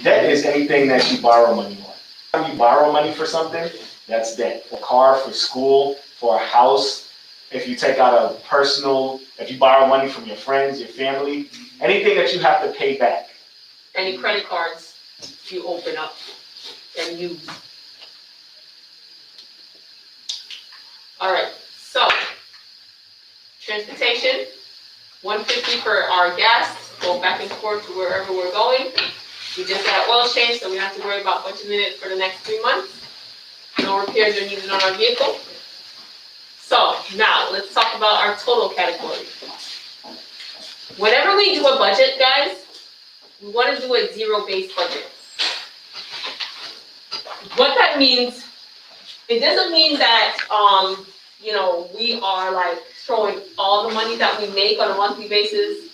Debt is anything that you borrow money on. When you borrow money for something, that's debt. For a car, for school, for a house. If you take out if you borrow money from your friends, your family, anything that you have to pay back. Any credit cards you open up and use. All right, so transportation, $150 for our gas, go back and forth to wherever we're going. We just got oil change, so we don't have to worry about budgeting it for the next 3 months. No repairs are needed on our vehicle. So now let's talk about our total category. Whenever we do a budget, guys, we want to do a zero-based budget. What that means, it doesn't mean that we are like throwing all the money that we make on a monthly basis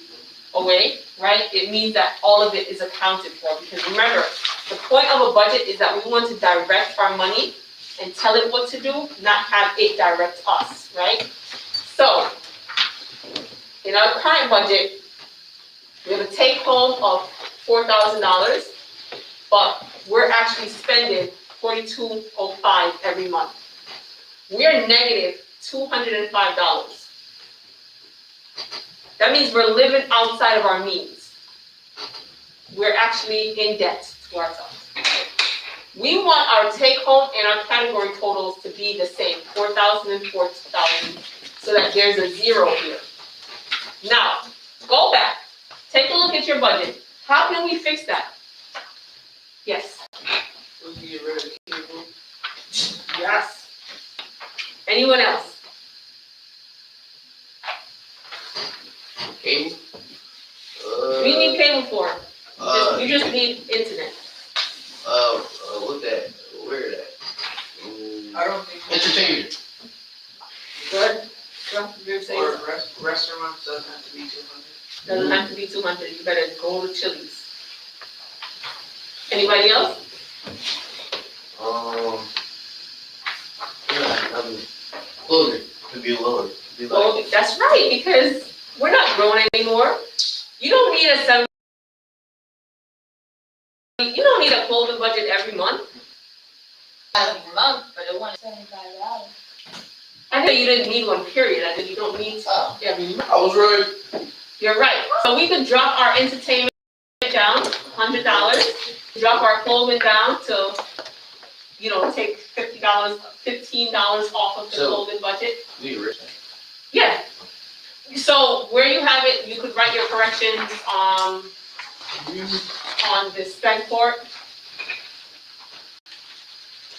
away, right? It means that all of it is accounted for, because remember, the point of a budget is that we want to direct our money and tell it what to do, not have it direct us, right? So, in our current budget, we have a take home of $4,000, but we're actually spending $4,205 every month. We're negative $205. That means we're living outside of our means. We're actually in debt to ourselves. We want our take home and our category totals to be the same, 4,000 and 4,000, so that there's a zero here. Now, go back, take a look at your budget. How can we fix that? Yes. Let's get rid of cable. Yes. Anyone else? Cable? What do you need cable for? You just need internet. What that? Where that? I don't think. Entertainment. Good? You're saying Or restaurants doesn't have to be 200. doesn't have to be 200. You better go to Chili's. Anybody else? Clothing could be lower. Be like, Well, that's right, because we're not growing anymore. You don't need a clothing budget every month. Every month, but it wasn't $75. I know you didn't need one, period. I think you don't need every month. I was right. You're right. So we could drop our entertainment down $100, drop our clothing down to, take $15 off of the clothing budget. We rich. Yeah. So where you have it, you could write your corrections on this spend port.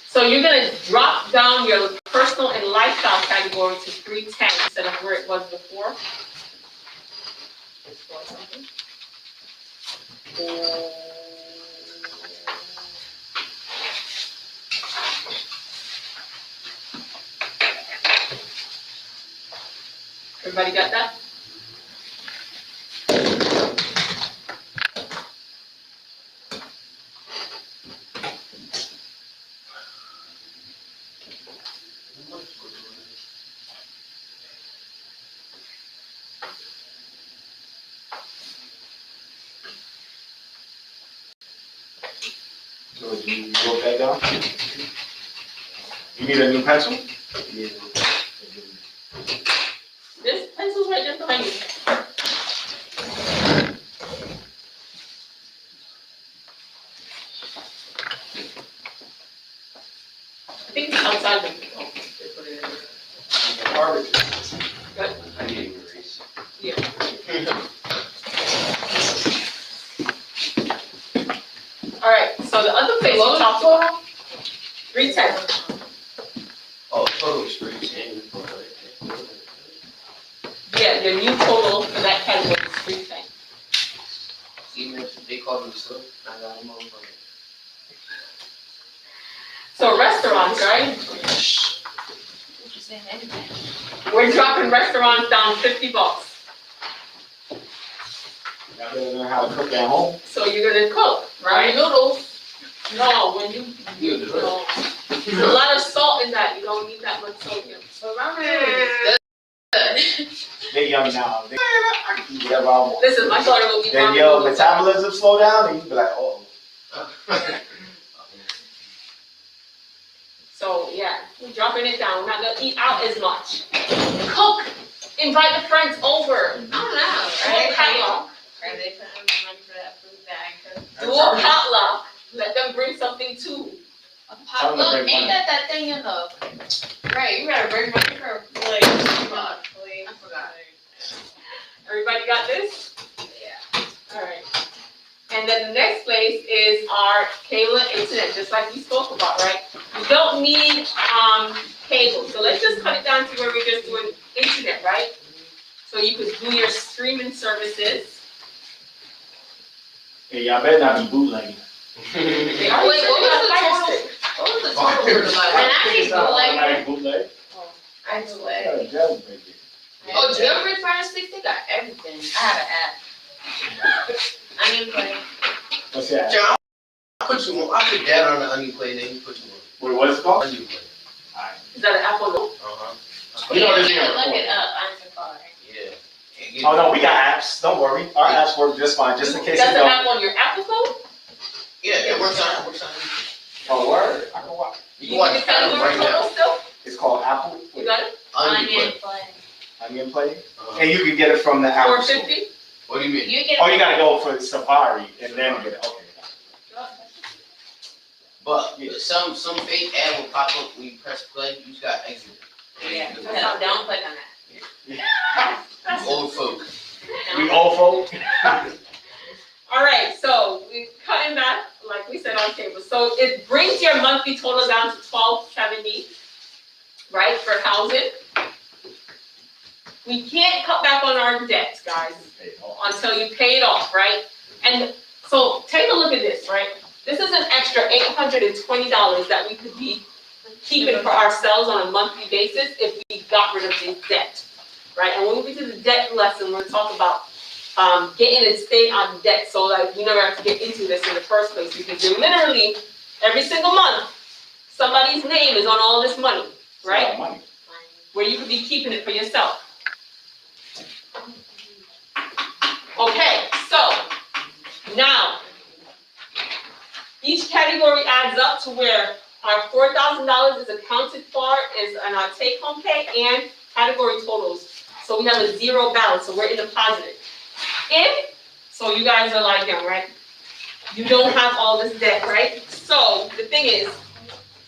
So you're gonna drop down your personal and lifestyle category to 310 instead of where it was before. Everybody got that? So you wrote that down? You need a new pencil? Yeah. This pencil's right there behind you. I think it's outside the. Oh, they put it in there. Garbage. Good. I need an erase. Yeah. All right. So the other place we talked about 310. Oh, total is 310. Yeah, your new total for that category is 310. Even if they call them slip, I got them on. So restaurants, right? You're saying anything. We're dropping restaurants down $50. Y'all better learn how to cook at home. So you're gonna cook, right? Noodles. No, when you, You do it. no. There's a lot of salt in that, you don't need that much sodium. But ramen noodles is good. They're young now. I can eat whatever I want. Listen, my daughter will eat Then ramen your noodles. metabolism slow down and you be like, oh. So yeah, we're dropping it down. We're not gonna eat out as much. Cook. Invite the friends over. I don't know. Do a potluck. Are they putting money for that food bag? Do a potluck. Let them bring something too. A Tell them to potluck? bring Ain't money. that thing in the? Right, you gotta bring money for a plate. I forgot. Everybody got this? Yeah. Alright. And then the next place is our cable and internet, just like we spoke about, right? You don't need cable, so let's just cut it down to where we're just doing internet, right? So you could do your streaming services. Hey, y'all better not be bootlegging. They Wait, already what said was they got the Fire total? Stick. What was the total for the like? When I need bootleg. bootleg. I bootleg. Got a jailbreak it. Oh, jailbreak Fire Stick, they got everything. I have an app. I need to play. What's that? John, I put you on. I put that on the onion plate, then you put you on. Wait, what is it called? Onion plate. Is that an Apple? Uh-huh. You know this Yeah, being look recorded. it up. I'm so sorry. Yeah. Oh no, we got apps. Don't worry. Our apps work just fine, just in case Does you it don't. have on your Apple phone? Yeah, it works on. Oh, word? I can watch. You can watch get Adam that right now. total still? It's called Apple. You got it? Onion plate. Play. Onion Play. Uh-huh. And you can get it from the Apple Store. $4.50? What do you mean? You get. Oh, you gotta go for Safari and then get it. Okay. But some fake ad will pop up when you press play. You just got exit. Yeah, don't click on that. Old folk. We old folk. All right, so we're cutting back, like we said, on cable. So it brings your monthly total down to $1,270, right, for housing. We can't cut back on our debts, guys, until you pay it off, right? And so take a look at this, right? This is an extra $820 that we could be keeping for ourselves on a monthly basis if we got rid of this debt, right? And when we do the debt lesson, we're gonna talk about getting and staying on debt, so like you never have to get into this in the first place, because you're literally every single month somebody's name is on all this money, right? Money. Where you could be keeping it for yourself. Okay, so now each category adds up to where our $4,000 is accounted for is in our take-home pay and category totals. So we have a zero balance, so we're in the positive. If, so you guys are like them, right? You don't have all this debt, right? So the thing is,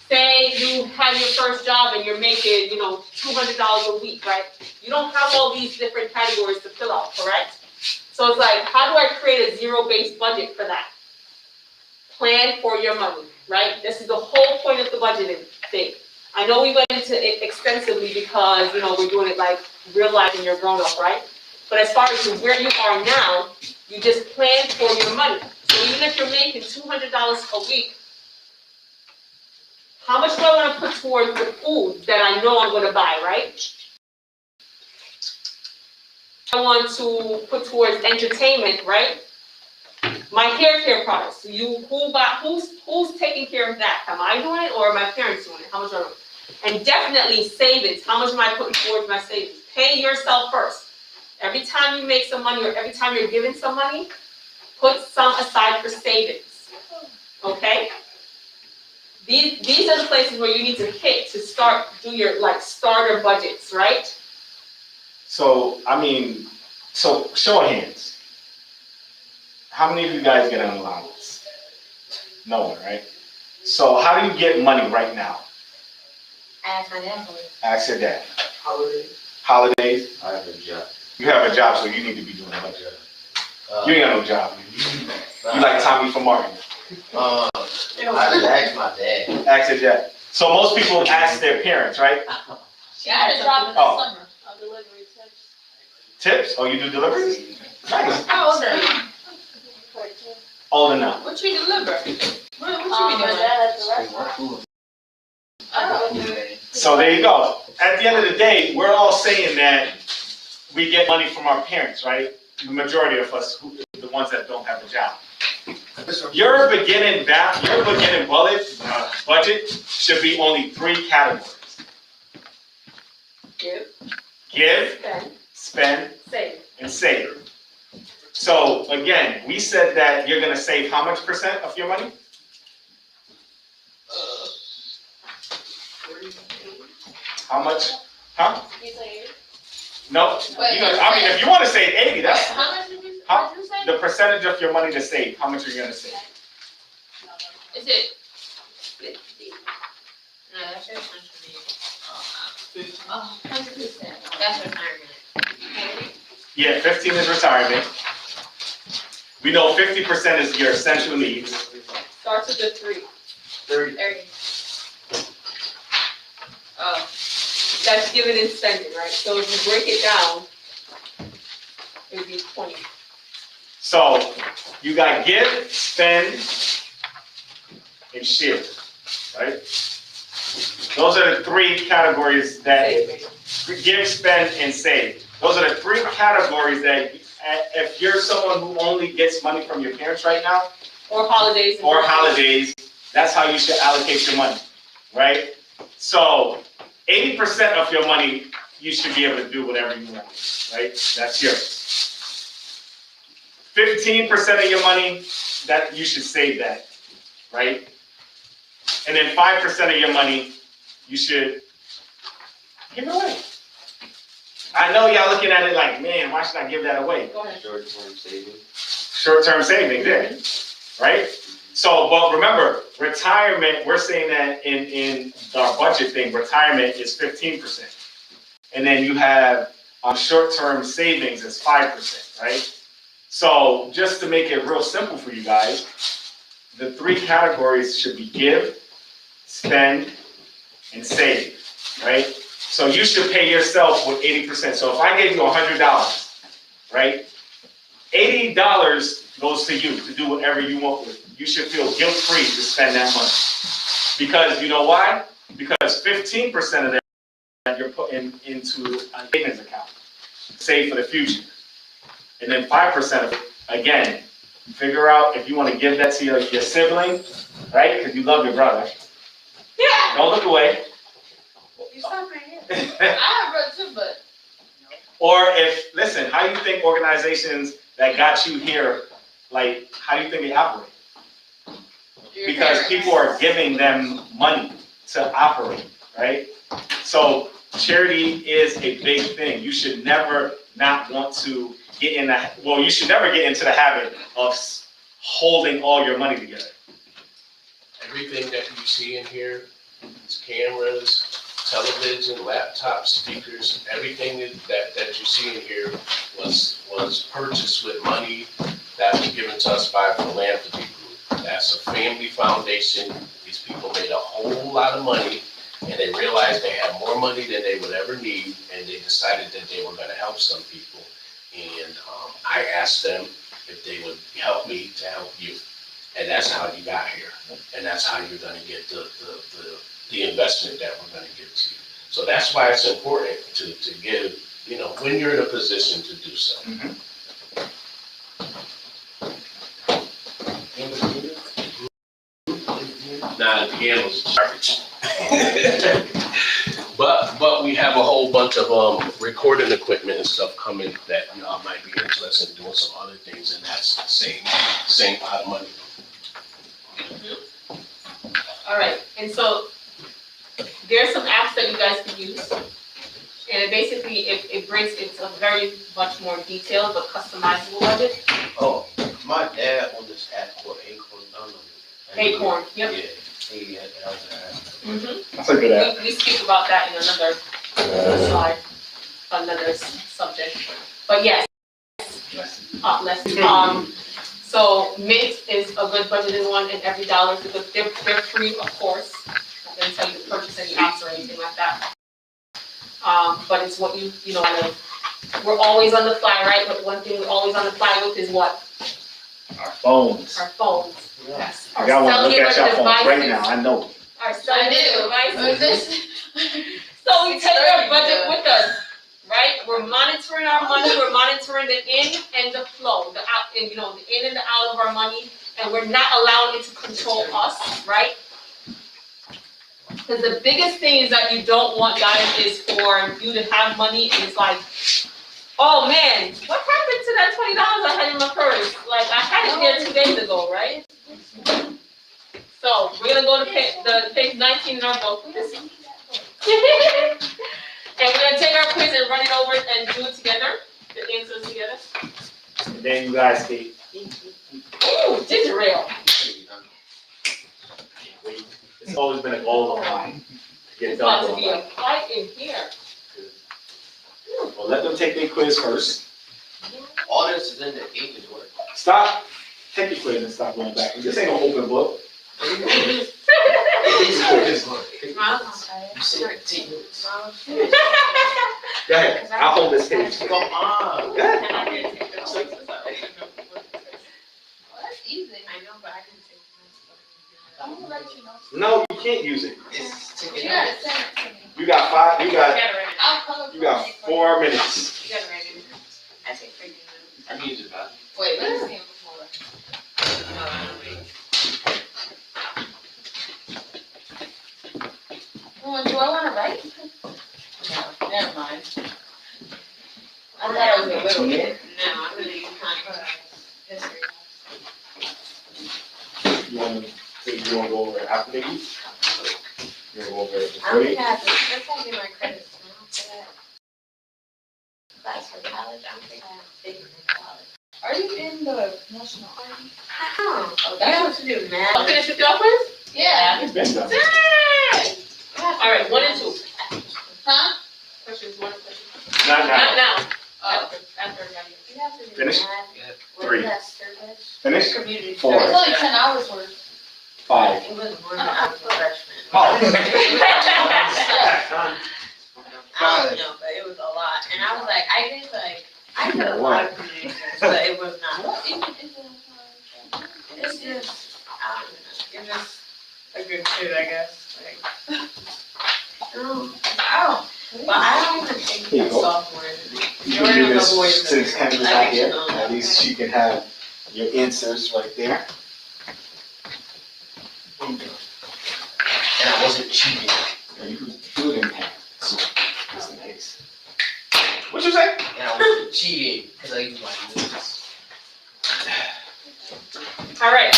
say you have your first job and you're making, $200 a week, right? You don't have all these different categories to fill out, correct? So it's like, how do I create a zero-based budget for that? Plan for your money, right? This is the whole point of the budgeting thing. I know we went into it extensively because, we're doing it like real life and you're grown up, right? But as far as where you are now, you just plan for your money. So even if you're making $200 a week, how much do I want to put towards the food that I know I'm going to buy, right? I want to put towards entertainment, right? My hair care products. Who's taking care of that? Am I doing it or are my parents doing it? How much are they? And definitely savings. How much am I putting towards my savings? Pay yourself first. Every time you make some money or every time you're giving some money, put some aside for savings. Okay? These are the places where you need to hit to do your starter budgets, right? So show of hands. How many of you guys get an allowance? No one, right? So how do you get money right now? Ask my dad for it. Ask your dad. Holidays. Holidays? I have a job. You have a job, so you need to be doing a budget. You ain't got no job. You like Tommy from Martin. I just asked my dad. Ask your dad. So most people ask their parents, right? She had a job in the Oh. summer. I'll deliver tips. Tips? Oh, you do deliveries? Nice. How old are you? old enough. What you deliver? What you My be doing? dad at the restaurant. So there you go. At the end of the day, we're all saying that we get money from our parents, right? The majority of us, the ones that don't have a job. Your beginning budget should be only 3 categories. Give, spend, Save. and save. So again, we said that you're gonna save how much % of your money? How much? Huh? You say No. Wait, I mean, if you wanna save 80, that's how much did you, How- what did you say? the percentage of your money to save. How much are you gonna save? Is it 50? No, that's your Oh, 100%. That's retirement. Yeah, 15 is retirement. We know 50% is your essential needs. Starts with the 3. 30. 30. Oh, that's giving and spending, right? So if you break it down, it would be 20. So you got give, spend, and share, right? Those are the 3 categories that Saving. give, spend, and save. Those are the 3 categories that if you're someone who only gets money from your parents right now, Or holidays. and or birthdays. holidays, that's how you should allocate your money, right? So 80% of your money, you should be able to do whatever you want, right? That's yours. 15% of your money, that you should save that, right? And then 5% of your money, you should give it away. I know y'all looking at it like, man, why should I give that away? Go ahead. Short-term savings. Short-term savings, yeah, right? So, but remember, retirement, we're saying that in our budget thing, retirement is 15%. And then you have short-term savings is 5%, right? So just to make it real simple for you guys, the 3 categories should be give, spend, and save, right? So you should pay yourself with 80%. So if I gave you $100, right? $80 goes to you to do whatever you want with it. You should feel guilt-free to spend that money. Because you know why? Because 15% of that you're putting into a savings account, save for the future. And then 5% of it, again, figure out if you want to give that to your sibling, right? Because you love your brother. Yeah. Don't look away. You saw my hand. I have read too, but. Or if, listen, how do you think organizations that got you here, like, how do you think they operate? Because people are giving them money to operate, right? So charity is a big thing. You should never not want to get in that, well, you should never get into the habit of holding all your money together. Everything that you see in here, these cameras, television, laptops, speakers, everything that you see in here was purchased with money that was given to us by philanthropy group. That's a family foundation. These people made a whole lot of money, and they realized they had more money than they would ever need, and they decided that they were gonna help some people. And I asked them if they would help me to help you. And that's how you got here. And that's how you're gonna get the investment that we're gonna give to you. So that's why it's important to give, when you're in a position to do so. Nah, the piano's garbage. But we have a whole bunch of recording equipment and stuff coming that y'all might be interested in doing some other things, and that's the same pot of money. All right, and so there's some apps that you guys can use. And basically, it's a very much more detailed but customizable budget. Oh, my dad on this app called Acorn. I don't know. Acorn, yep. Yeah, he had that app. Mm-hmm. That's a good app. We speak about that in another slide, another subject. But yes, so Mint is a good budgeting one, and every dollar is a good, they're free, of course. I'm gonna tell you to purchase any apps or anything like that. But it's what we're always on the fly, right? But one thing we're always on the fly with is what? Our phones. our phones. Yes. Our Y'all wanna look at cellular your phones right devices. now, I know. Our cellular devices. This, So we take our budget with us, right? We're monitoring our money, we're monitoring the in and the flow, the out, and the in and the out of our money, and we're not allowing it to control us, right? Because the biggest thing is that you don't want, guys, is for you to have money and it's like, oh man, what happened to that $20 I had in my purse? Like I had it there 2 days ago, right? So we're gonna go to page 19 in our book. And we're gonna take our quiz and run it over and do it together, the answers together. And then you guys can, Ooh, ginger ale. it's always been a goal of mine to get It's done. about to be a fight in here. Well, let them take their quiz first. All this is in the English word. Stop, take your quiz and stop going back. This ain't no open book. You said 10 minutes. Go ahead, I'll hold this page. Come on. Go ahead. that's easy. I know, but I can take I'm gonna let you know. No, you can't use it. It's You taking gotta send it to me. You got 5, you got, I'll color. you got 4 minutes. You gotta write it. I take 30 minutes. I can use it, man. Wait, let me see him before. Oh, do I wanna write? No, never mind. I thought it was a little bit. No, I'm gonna use kind history. You wanna go over it after they eat? You wanna go over it I before don't you think eat? I have to, that's how I get my credits now for that. That's for college, I don't think I have to take it in college. Are you in the National Army? Oh, Oh, I that's have to do math. I'm finished with your quiz? Yeah. It's been done. All right, 1 and 2. Huh? Questions 1 and 2. Not now. Not now. Oh. After everybody. You have to do Finish? math. Three. What is that service? Finish? Community 4. It's service. only 10 hours worth. 5. It was more than I was a freshman. Oh. I don't know, but it was a lot. And I was like, I did a lot of community service, but it was not. What even is it? It's just, I don't know, it's just a good shit, I guess, like. Oh, but I don't even think Here you the go. sophomore. You can do this since Henry's not here. At least she can have your answers right there. And I wasn't cheating. Or you can do it in pen, so just in case. What you say? And I wasn't cheating because I used my notes. All right,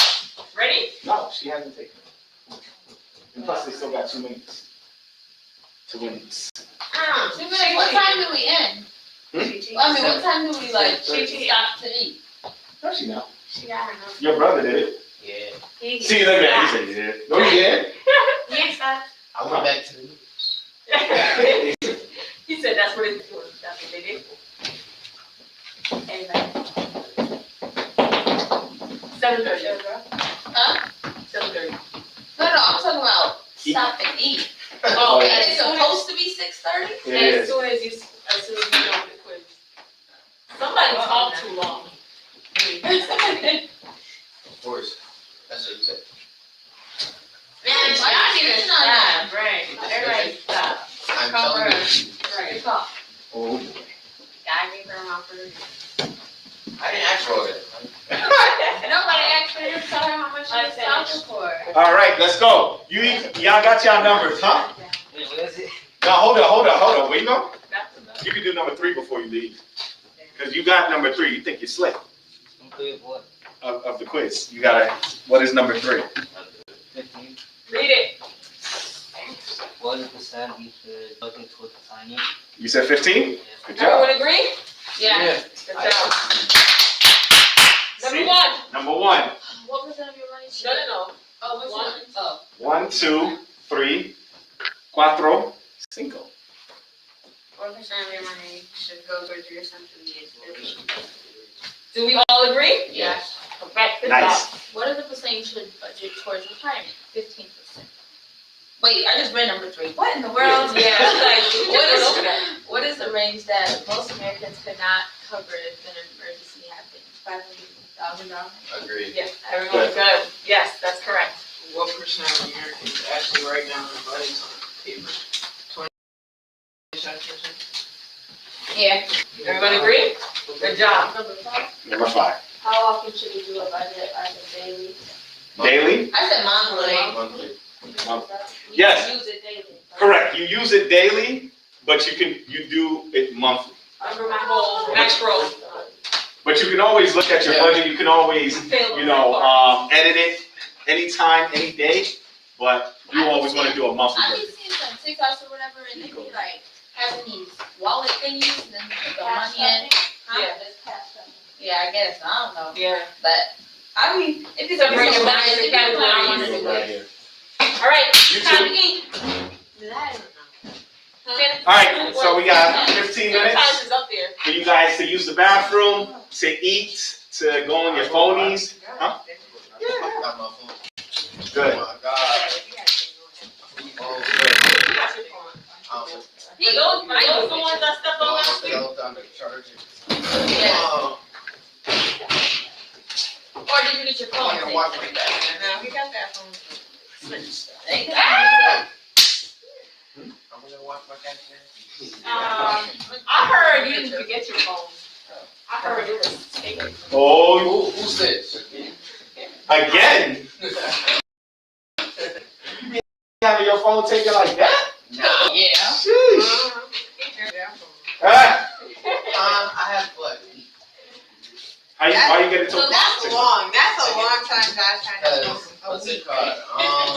ready? No, she hasn't taken it. And plus, they still got 2 minutes. 2 minutes. 2 minutes. What time do we end? Hmm? I mean, what time do we like She stop to eat? No, she not. She got her notes. Your brother did it. Yeah. See, look at that. He said, yeah. No, you did. Yes, I went back to the notes. He said that's what it was. That's what they did. everybody. 7:30. Huh? 7:30. No, I'm talking about stop and eat. Oh, And as it's supposed to be 6:30? It As is. soon as you know the quiz. Somebody talked too long. Of course. That's what you said. Man, Why y'all you need to sitting on that? stop, right? Everybody stop. I'm Cover telling us. you. Right. Oh, God gave her my food. I didn't ask for it. Nobody asked her to tell her how much she was talking for. all right, let's go. Y'all got y'all numbers, huh? Wait, what is it? Now, hold on. Where you go? You can do number 3 before you leave. Because you got number 3. You think you're slick What? of the quiz. You gotta, what is number 3? 15. Read it. What is the percent you should budget towards assignment? You said 15? Good job. Everyone agree? Yeah. Good job. Number 1. Number 1. What percent of your money should? No. Oh, which One. one? Oh. 1, 2, 3, 4, 5. 4% of your money should go towards your essential needs. Do we all agree? Yes. Okay, good Nice. job. What is the percent you should budget towards retirement? 15%. Wait, I just read number 3. What in the world? Yeah, What is the range that most Americans could not cover if an emergency happened? $500,000 $1,000. Agreed. Yes, everyone's good. Yes, that's correct. What percent of Americans actually write down their budgets on paper? 27%? Yeah. Everyone agree? Good job. Number 5. How often should we do a budget, like a daily? Daily? I said monthly. Monthly. We Yes. Use it daily. Correct. You use it daily, but you do it monthly. Under my whole macro. But you can always look at your budget. You can always, edit it anytime, any day. But you always want to do a monthly I be budget. seeing some TikToks or whatever, and they be like having these wallet thingies, and then you put the money in. Yeah. Just cash them. Yeah, I guess. I don't know. Yeah. But I mean, if it's So a bring bring your your money money, to if you category. I want to do Right it. here. All right, You time too. to eat. All right. So we got 15 Time minutes is up there. for you guys to use the bathroom, to eat, to go on your phonies. Huh? I got my phone. Good. Oh my God. Oh, wait. You got your phone. I know the ones that stepped on last week. Fell down the charger. Yeah. Oh, Or did you get your phone? I can watch my dad. Now, we got that phone. I'm gonna watch my dad. I heard you didn't forget your phone. I heard it was taken. Oh, Who's this? again? You be having your phone taken like that? Yeah. Sheesh. That phone. Ah, I have what? why you get it So so that's a long time guys trying to know. What's it called?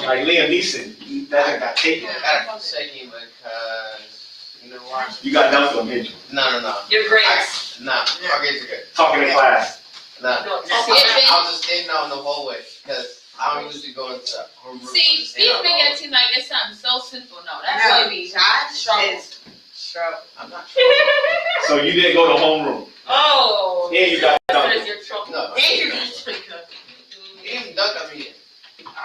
Like Liam Neeson, that got taken. I gotta keep shaking because you know what? You got dunked on, didn't you? No. Your grades. Nah, our grades are good. Talking in class. Nah. No, I was just standing out in the hallway because I don't usually go into homeroom. See, Steve making it seem like it's something so simple. No, that's No, what we Josh is Trouble. I'm not So you didn't go to homeroom. Oh. Yeah, you got That dunked. is your trouble. No. Andrew. He didn't dunk on me.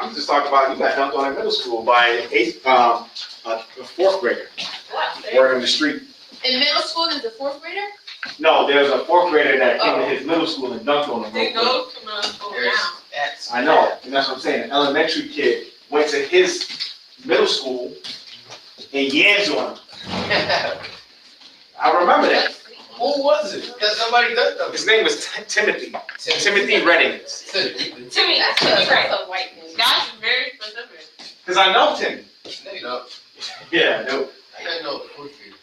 I'm just talking about you got dunked on in middle school by a 4th grader. What? Word on the street. in middle school. There's a 4th grader. No, there's a 4th grader that came to his middle school and dunked on him. They real quick. go to my school There's now. that's. I know, and that's what I'm saying. An elementary kid went to his middle school and yams on him. I remember that. Who was it? Because somebody dunked on me. His name was Timothy. Timothy Redding. Timmy, That's Timmy, right. a white man. Josh is very specific. Because I know Timmy. No, you don't. Yeah, no. I didn't know the food food.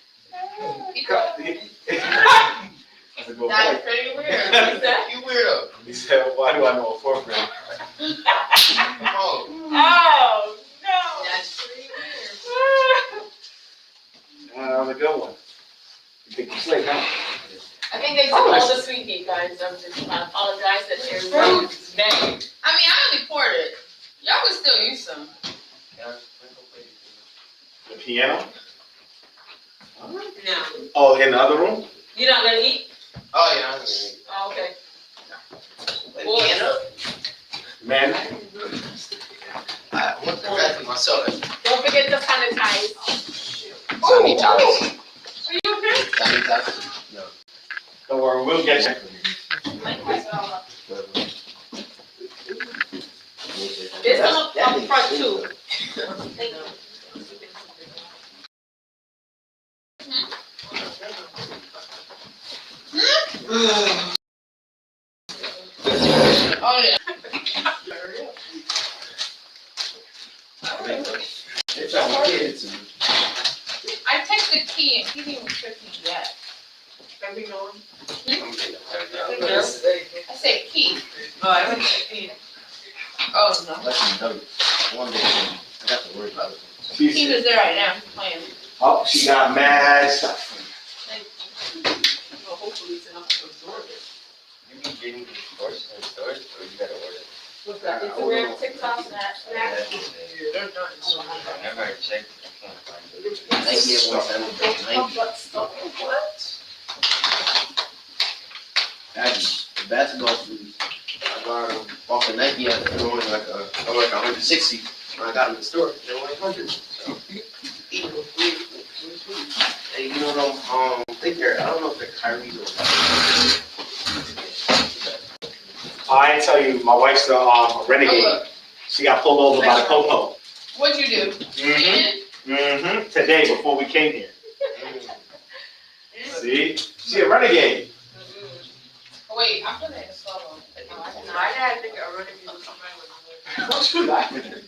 That's a good That's point. pretty weird. What's that? You weirdo. He said, why do I know a 4th grader? Come on. Oh, no. That's pretty weird. That was a good one. You think you slick, huh? I think they Oh, supposed. the sweet meat, guys. I apologize that you're Fruit. Nay. I mean, I only poured it. Y'all could still use some. The piano? No. Oh, in the other room? You're not gonna eat? Oh, yeah, I'm gonna Oh, okay. Man, I want the rest of my soda. Don't forget to sanitize. Sanitize. Are you okay? Sanitize. No. don't worry, we'll get you. There's some up front too. Thank you. Oh yeah. They're trying to get it to me. I texted the key and he didn't even trip me yet. Are we going? I'm getting Yeah. I said key. Oh, I went to Phoenix. Oh no. Let's know. One day, I got to worry about it. She He said, was there right now. He's playing. oh, she got mad stuff. Well, hopefully it's enough to absorb it. You be getting these stores and stores, or you gotta order? What's that? Instagram, TikTok, Snapchat. They're not in school. I never checked. I can't find it. Nike at 170. What? The basketball shoes. I got them off the Nike at they were only like 160. When I got them in the store, they were like 100. So, hey, you know them? I think they're. I don't know if they're Kyrie's or. I didn't tell you, my wife's a renegade. She got pulled over by the popo. What'd you do? Today, before we came here. See? She a renegade. Oh, wait, I'm gonna install one. My dad think a running was something. What you laughing at?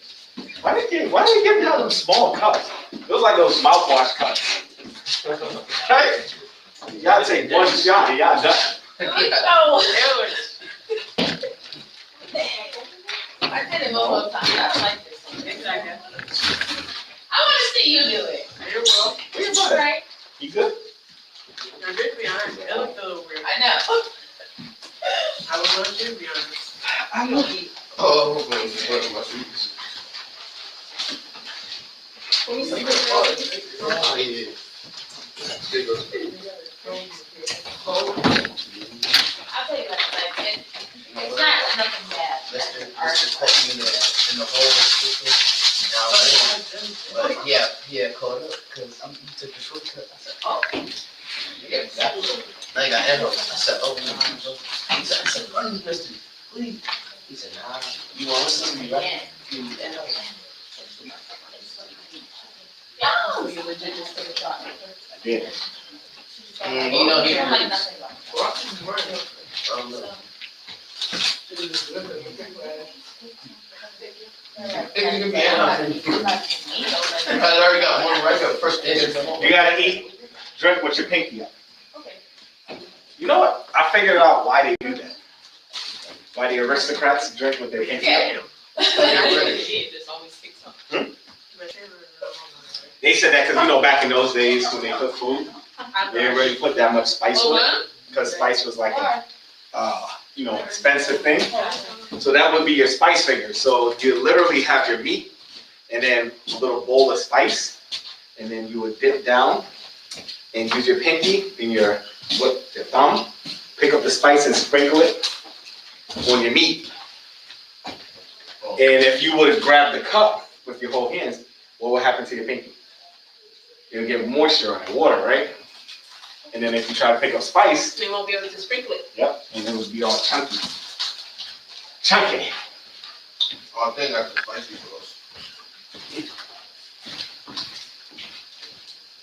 Why they give y'all them small cups? Those like those mouthwash cups. Right? Y'all take one shot and y'all done. No. I did it multiple times. I don't like this one. Exactly. I wanna see you do it. You will. Where's your butt? Right? You good? Now, just be honest, it looked a little weird. I know. I was going to be honest. I love you. Oh, my shoes. Oh, yeah. I'll tell you what, it's not nothing bad. Let's put me in the hole. But yeah, caught up because he took the shortcut. I said, oh, yeah, exactly. Now you got him. I said, oh, no. I said, please, mister, please. He said, nah, you want to listen to me, right? Give me that. Oh, you legit just took a shot. I did. You know, he don't like drinks. nothing about it. I don't know. I already got one right up first day. You gotta eat, drink with your pinky up. Okay. You know what? I figured out why they do that. Why the aristocrats drink with their pinky up. They said that because, you know, back in those days when they cooked food, they didn't really put that much spice with it. Because spice was like a, expensive thing. So that would be your spice finger. So you literally have your meat and then a little bowl of spice. And then you would dip down and use your pinky and your thumb, pick up the spice and sprinkle it on your meat. And if you would grab the cup with your whole hands, what would happen to your pinky? It would get moisture on it, water, right? And then if you try to pick up spice, They won't be able to sprinkle it. yep, and it would be all chunky. Chunky. Oh, I think that's the spicy sauce.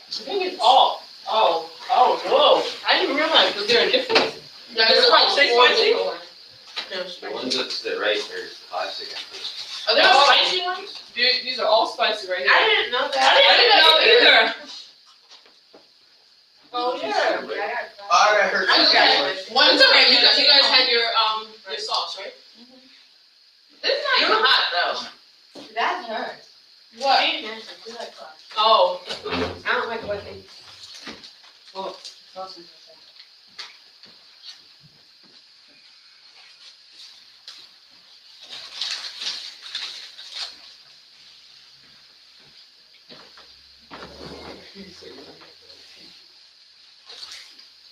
I think it's all. Whoa. I didn't realize, was there a difference? There's It's like spicy. four different ones. The ones that's the right are classic. Are there spicy ones? These are all spicy right here. I didn't know I that. didn't know either. Oh, yeah. I got hurt. I just got one. It's okay. You guys had your sauce, right? It's not even hot though. That's her. What? Oh, I don't like what they.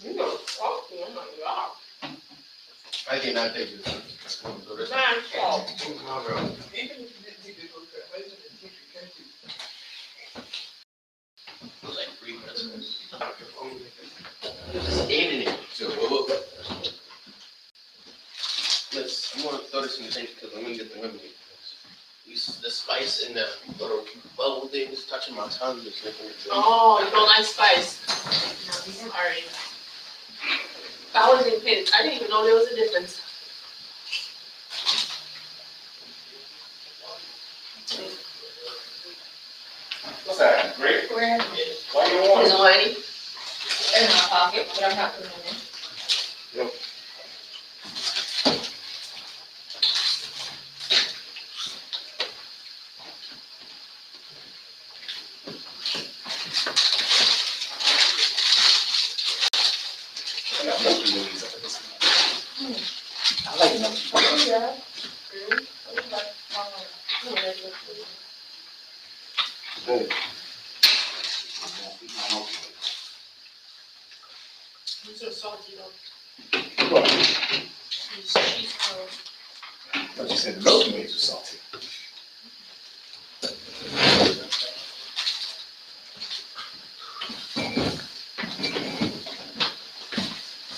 You know, salty. Oh my god. I cannot take this. It's not salt. No, bro. Even if you didn't take the shortcut, how you gonna teach your country? It was like 3 minutes. Just standing there. So, I'm gonna throw this in the sink because I'm gonna get the lemonade. The spice and the little bubble thing is touching my tongue. Just making it. Oh, you don't like spice. Sorry. I wasn't paying. I didn't even know there was a difference. What's that? Grape? Where? Why you want Is it? it any? In my pocket, but I'm not putting it in. Yep. I got milk in these up at this point. I like milk. Yeah. Good. These are salty though. What? These cheese curls. But you said the Milky Ways were salty.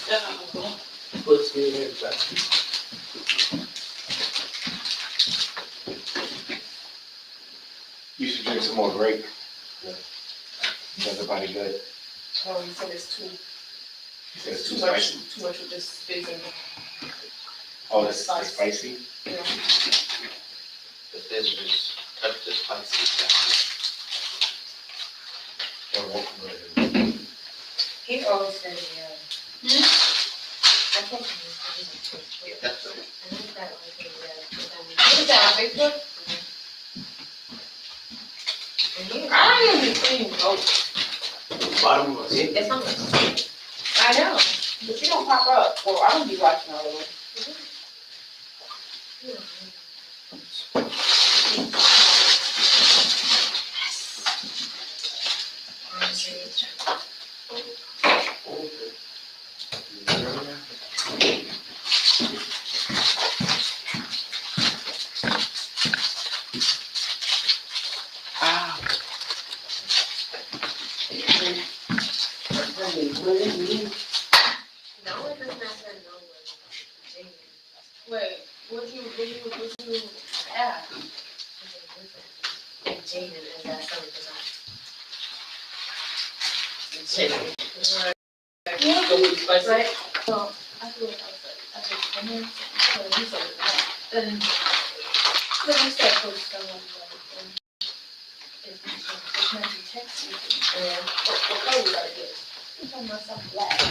Yeah. Puts me in there. You should drink some more grape. Is everybody good? Oh, you said it's too, You said it's too too much, spicy? too much with this fizz and, Oh, it's spicy? you know. The fizz just touched the spicy. He always says, yeah. I told him this. That's it. I think that was his, What is that on Facebook? and he, I don't even think, oh, Bottom was it. it's not like, I know, but she don't pop up, or I don't be watching all of them. you know. No, it does not say no one. Wait, what you add? And Jaden is that 7%. go with spicy. Right, so, I feel like I said, and then, so he said, then he said, Coach, someone, it's meant to text you, and what color we gotta get? He told me something black. It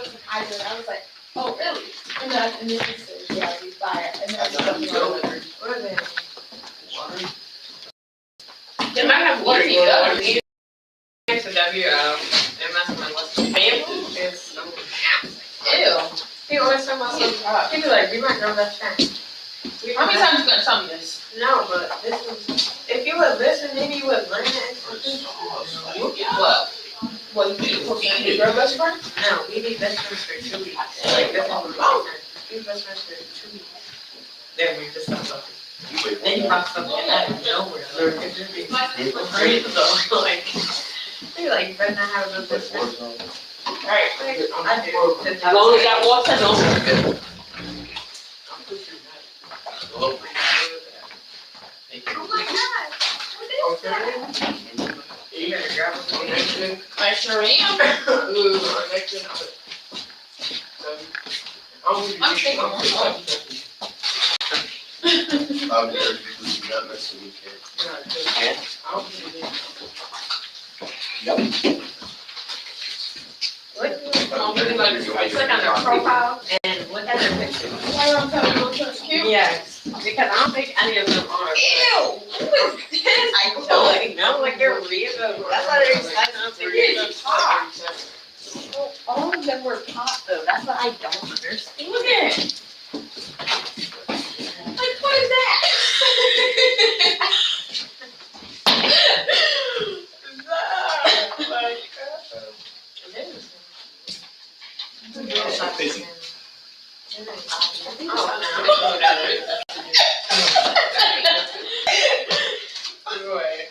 was either, I was like, oh, really? And then he said, yeah, we fire, and then That's something how you else. What is it? Water? They might have water Easy, heater. done. Next to MS one, what's the bamboo? It's, Ew. he always talking about some, he be like, be my girl best friend. How many times you gonna tell me this? No, but this is, if you would listen, maybe you would learn it or something. What, you supposed to be your best friend? No, we be best friends for 2 weeks. Like, that's what we're saying. We be best friends for 2 weeks. Then we just stop talking. Then he pops up out of nowhere. Like, it just be great though. Like, they like, you better not have a good best friend. Alright, Like, I do. As long as you got water, no. Oh, Oh my god, what is that? You gotta grab it. I sure am. I'm thinking, I'm there because you're not messing with me, kid. Click on their profile and look at their picture. why don't tell me what's so cute? Yes, because I don't think any of them are. Ew, who is this? I don't know, like they're real. That's why they're excited. I'm thinking it's pop. All of them were pop though. That's what I don't understand. Look at it. Like, what is that? Busy.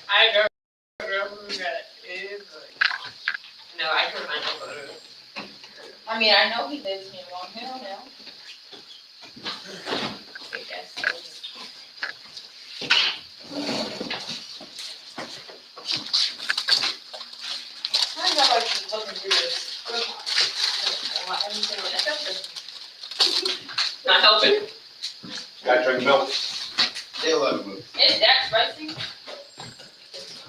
I know. No, I can find a photo. I mean, I know he lives near Long Hill now. I guess so. I think I like to look into this. Not helping. Gotta drink milk. They love it. Is that spicy?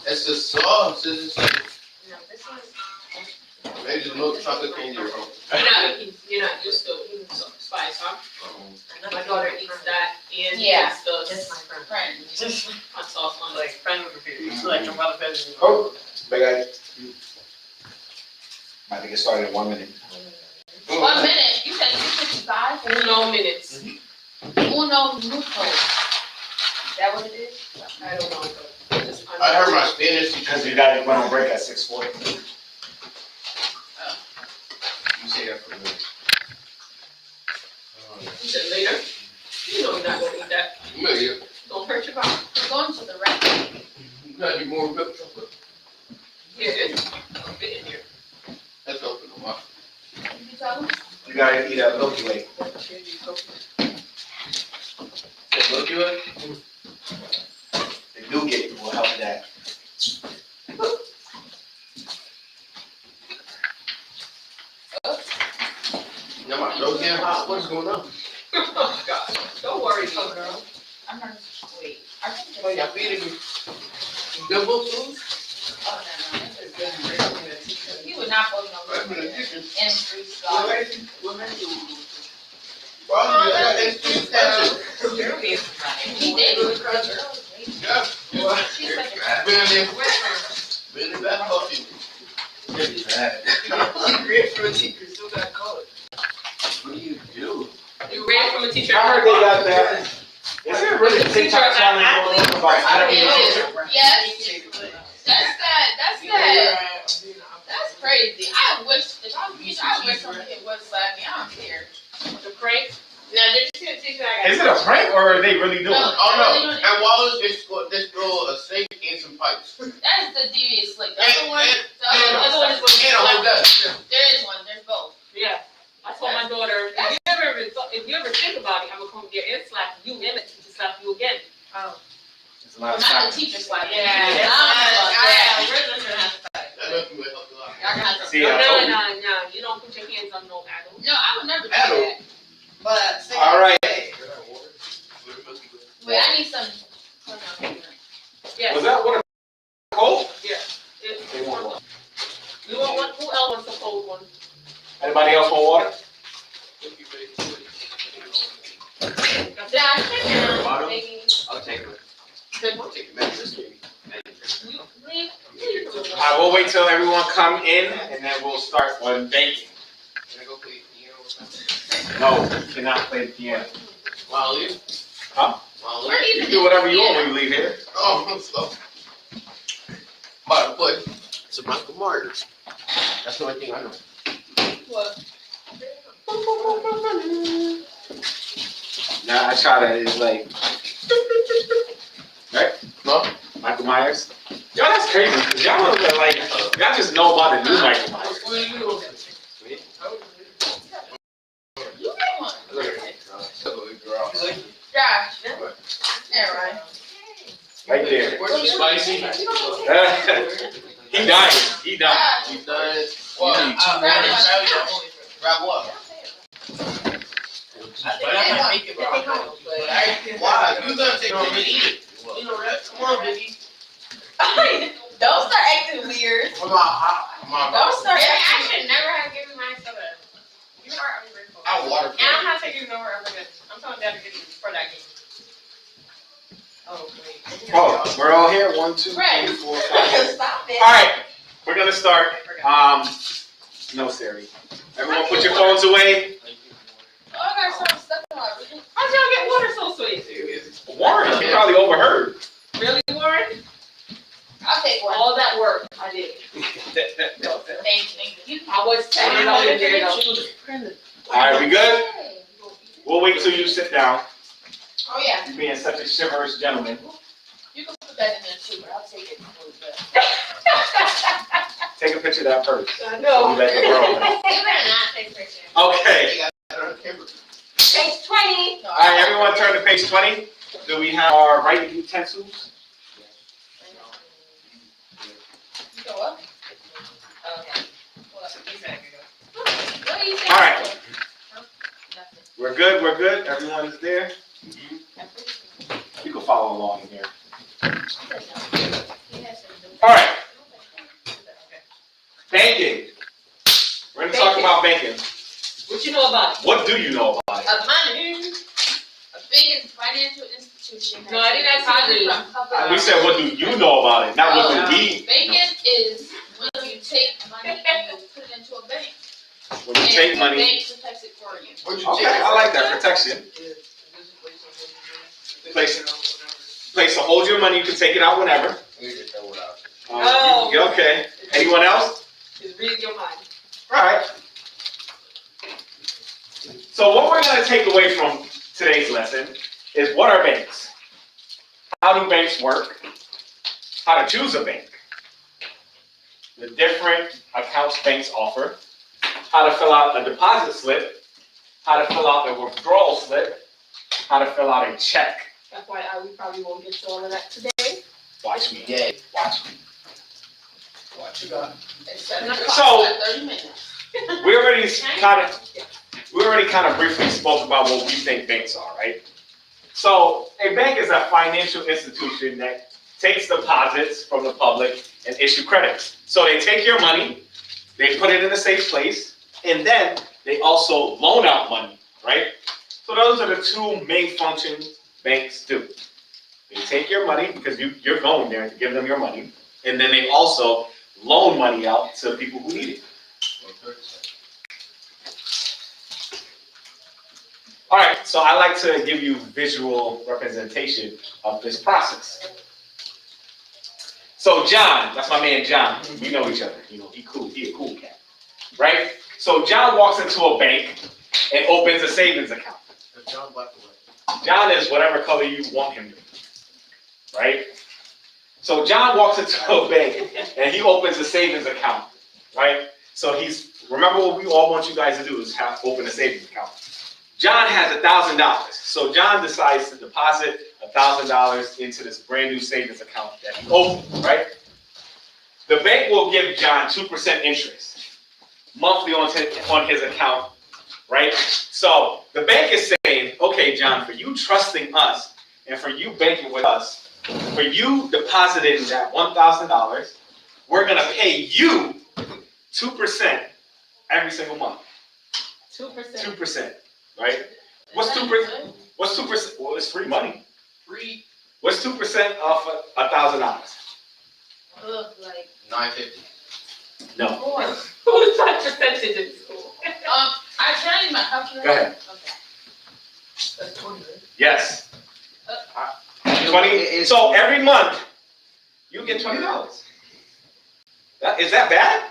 It's the sauce, it's like, No, this is. maybe the milk chocolate candy or something. You're not used to eating some spice, huh? My daughter eats that and Yeah. eats the Just my friend. Friend. Just hot sauce on it. like friend would be like a mother person. Oh, big guy. About to get started in 1 minute. 1 minute, you said 255? No minutes. Uno minuto. Is that what it is? I don't know, but just. I heard my Spanish teacher. Because you gotta run on break at 6:40. You say that for me. You said later? You know you're not gonna eat that. Maybe, Don't hurt your body. We're going to the restaurant. you gotta be more milk chocolate. Here it is. I'll fit in here. That's open, no more. Did you tell them? You gotta eat a Milky Way. Milky Way? The nougat will help that. Now my throat's getting hot. What's going on? Oh, God. Don't worry, Oh, girl. I'm not, wait, I think Oh, that's. y'all feeding me good food? Oh, no, no, that's good. He would not go no Right for the good. chicken. And free What stuff. makes you, what makes you? Probably, I got extra special. He did. Yeah. She's such a. Been there. Been in that coffee. Really bad. You read for a teacher, still got college. What do you do? You ran from a teacher. I heard they got that. Is there really a Teacher TikTok as an challenge athlete? going on about how to be a Yes. teacher? Yes. That's That's crazy. I wish, if I was a teacher, I wish someone could would slap me. I don't care. The prank. Now, did you see the teacher I got? Is it a prank or are they really doing it? Oh no. And Wallace, they throw a sink and some pipes. That's the devious slick. The other one, the and- other one is when you And a whole slap. gun. There is one, there's both. Yeah. I told my daughter, if you ever think about it, I'm gonna come here and slap you and the teacher slap you again. Oh. It's a Well, lot of not the stuff. teacher slap. Yeah. I don't know about that. That must be what helped a lot. Y'all gonna have to. See, No, I no, told you. no, you don't put your hands on no adult. No, I would never do Adult. that. But. All right. Wait, I need some. Yes. Was that what a cold? They want one. You want one? Who else wants a cold one? Anybody else want water? That's Yeah, it. I think Bottom? maybe. I'll take it. Good. I'll take it. Man, this game. You leave. All right, we'll wait till everyone come in and then we'll start on banking. Can I go play piano or something? No, you cannot play the piano. While you? Huh? While We're you? You can do whatever you want when you leave here. Oh, I'm slow. By the way, it's a Michael Myers. That's the only thing I know. What? Now I try to, it's like, right? No? Michael Myers. Yo, that's crazy, because y'all are like, y'all just know about the new Michael Myers. What do you do? You get one. Look at me. Like, Josh. Yeah, right. Right there. Where's spicy? He died. He died. Josh. You done? You need two Grab what? I might make it, but I'm not, but Why? You gonna take it and eat it. you know that, come on, baby. Don't start acting weird. Come on. Don't start acting. I should never have given my stuff. You are ungrateful. I water. And I'm not taking you nowhere ever again. I'm telling Dad to get you for that game. Oh, wait. Oh, we're all here. 1, 2, 3, Right. 4, 5. Stop it. All right, we're gonna start. No, Siri. Everyone, put your phones away. Oh, I got some stuff in my room. How'd y'all get water so sweet? Warren, you probably overheard. Really, Warren? I'll take one. All that work I did. Thank you. I was telling all the day though. All right, we good? We'll wait till you sit down. Oh, yeah. You being such a chivalrous gentleman. You can put that in there too, but I'll take it. Take a picture of that purse. I You know. let it grow. You better not take pictures. Okay. Page 20. No, All right, everyone turn to page 20. Do we have our writing utensils? You go up? Oh, okay. Well, what do you think? All right. We're good, we're good. Everyone's there. You can follow along in here. All right, banking. We're gonna talk about banking. What you know about it? What do you know about it? Money. A big financial institution. No, I didn't ask you. We said, what do you know about it? Not what do we. Banking is when you take money and you put it into a bank. When you take And money. the bank protects it for you. What'd you Okay, take? I like that protection. Place to hold your money. You can take it out whenever. Oh. Okay. Anyone else? Just read your mind. All right. So what we're going to take away from today's lesson is what are banks? How do banks work? How to choose a bank? The different accounts banks offer. How to fill out a deposit slip how to fill out a withdrawal slip, how to fill out a check. FYI, we probably won't get to all of that today. Watch me. Yeah. Watch me. Watch me. So. 30 minutes. We already kind of briefly spoke about what we think banks are, right? So a bank is a financial institution that takes deposits from the public and issue credits. So they take your money, they put it in a safe place, and then they also loan out money, right? So those are the two main functions banks do. They take your money because you're going there to give them your money, and then they also loan money out to people who need it. All right, so I like to give you visual representation of this process. So John, that's my man John. We know each other. You know, he a cool cat, right? So John walks into a bank and opens a savings account. John is whatever color you want him to be, right? So John walks into a bank and he opens a savings account, right? So remember what we all want you guys to do is open a savings account. John has $1,000. So John decides to deposit $1,000 into this brand new savings account that he opened, right? The bank will give John 2% interest monthly on his account, right? So the bank is saying, okay, John, for you trusting us and for you banking with us, for you depositing that $1,000, we're going to pay you 2% every single month. 2%. 2%. Right? What's 2%? What's 2%? Well, it's free money. Free. What's 2% off $1,000? Like $9.50. No. Who's that percentage in school? I tell you my calculator. Go ahead. Okay. That's 20. Yes. 20. So every month you get $20. Is that bad?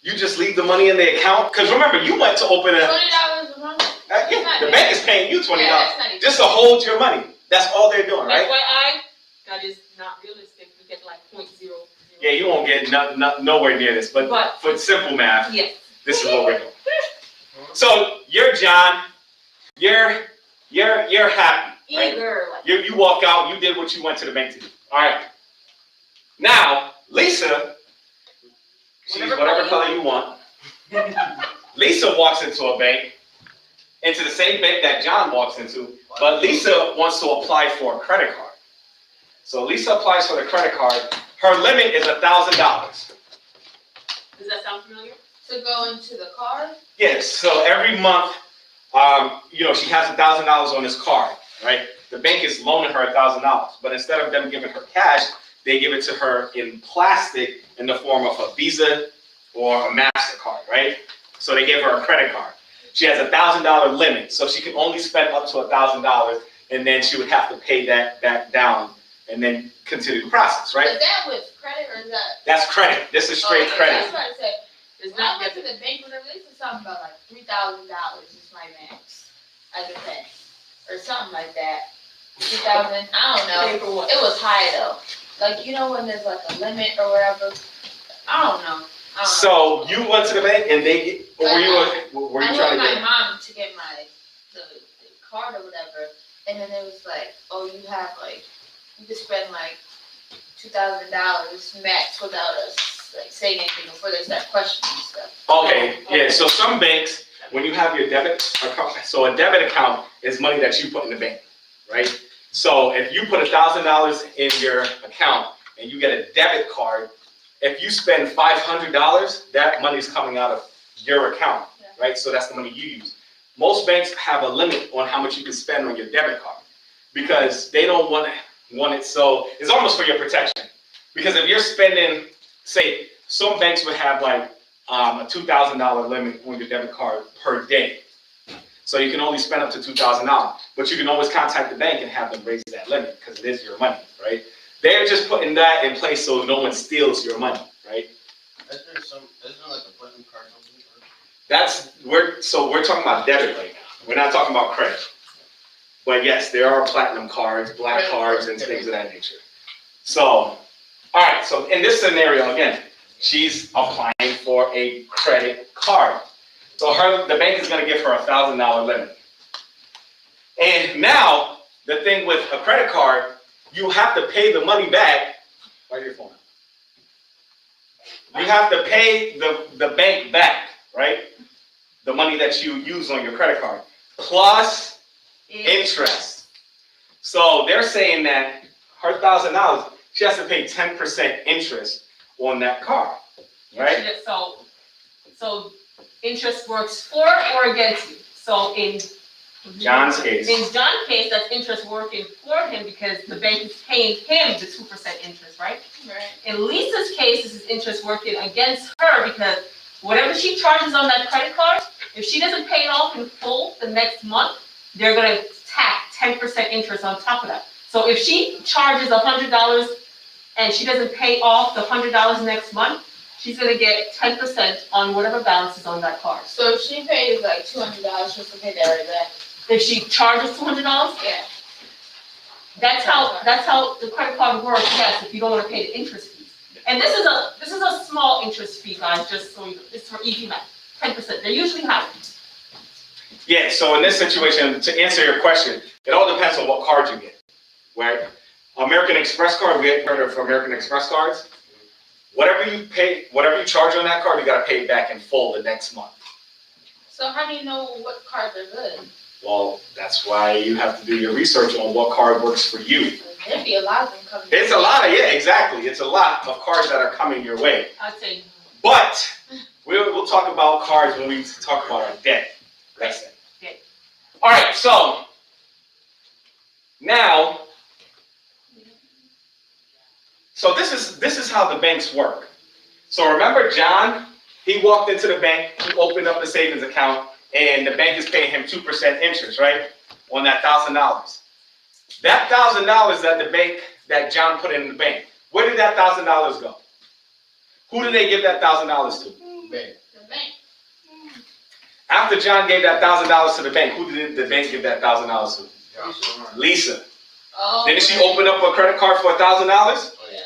You just leave the money in the account? Because remember, you went to open a. $20 a month. The bank is paying you $20 not just to hold your money. That's all they're doing, right? FYI, that is not realistic. You get like 0.00. Yeah, you won't get nowhere near this, but for simple math, yes. This is what we're doing. So you're John, you're happy, right? Eager. You walk out, you did what you went to the bank to do. All right. Now, Lisa, she's whatever color you want. Lisa walks into a bank, into the same bank that John walks into, but Lisa wants to apply for a credit card. So Lisa applies for the credit card. Her limit is $1,000. Does that sound familiar? To go into the card? Yes, so every month, she has $1,000 on this card, right? The bank is loaning her $1,000, but instead of them giving her cash, they give it to her in plastic in the form of a Visa or a MasterCard, right? So they give her a credit card. She has a $1,000 limit, so she can only spend up to $1,000, and then she would have to pay that back down and then continue the process, right? Is that with credit or is that? That's credit. This is straight credit. That's what I said. When I went to the bank, whatever, they said something about like $3,000 is my max as a pay, or something like that. 3,000, I don't know. It was high though. Like when there's like a limit or whatever. I don't know. So you went to the bank and they were you trying to get? I get? my mom to get the card or whatever, and then it was like, oh, you have you could spend like $2,000 max without us saying anything before they start questioning stuff. Okay, yeah. So some banks, when you have your debit account, so a debit account is money that you put in the bank, right? So if you put $1,000 in your account and you get a debit card, if you spend $500, that money is coming out of your account, right? So that's the money you use. Most banks have a limit on how much you can spend on your debit card because they don't want it. So it's almost for your protection. Because if you're spending, say, some banks would have like a $2,000 limit on your debit card per day. So you can only spend up to $2,000, but you can always contact the bank and have them raise that limit because it is your money, right? They're just putting that in place so no one steals your money, right? Isn't there like a platinum card company? We're talking about debit right now. We're not talking about credit. But yes, there are platinum cards, black cards, and things of that nature. So, all right, so in this scenario, again, she's applying for a credit card. So the bank is gonna give her $1,000 limit. And now, the thing with a credit card, you have to pay the money back. Where's your phone? You have to pay the bank back, right? The money that you use on your credit card, plus interest. So they're saying that her $1,000, she has to pay 10% interest on that card, right? So interest works for or against you. So in John's case. In John's case, that's interest working for him because the bank is paying him the 2% interest, right? Right. In Lisa's case, this is interest working against her because whatever she charges on that credit card, if she doesn't pay it off in full the next month, they're gonna tack 10% interest on top of that. So if she charges $100 and she doesn't pay off the $100 next month, she's gonna get 10% on whatever balance is on that card. So if she pays like $200, she'll pay that right back. If she charges $200, Yeah. that's how the credit card works. Yes, if you don't want to pay the interest fees. And this is a small interest fee, guys. Just so it's for easy math. 10%. They're usually higher. Yeah. So in this situation, to answer your question, it all depends on what card you get, right? American Express card, we get credit for American Express cards. Whatever you pay, whatever you charge on that card, you gotta pay it back in full the next month. So how do you know what cards are good? Well, that's why you have to do your research on what card works for you. There'd be a lot of them coming. It's a lot of, yeah, exactly. It's a lot of cards that are coming your way. I'd say. But we'll talk about cards when we talk about our debt. That's it. Okay. All right, so now, so this is how the banks work. So remember John, he walked into the bank, he opened up the savings account, and the bank is paying him 2% interest, right? On that $1,000. That $1,000 that John put in the bank, where did that $1,000 go? Who did they give that $1,000 to? Bank. The bank. After John gave that $1,000 to the bank, who did the bank give that $1,000 to? Lisa. Oh. Didn't she open up a credit card for $1,000? Oh, yeah.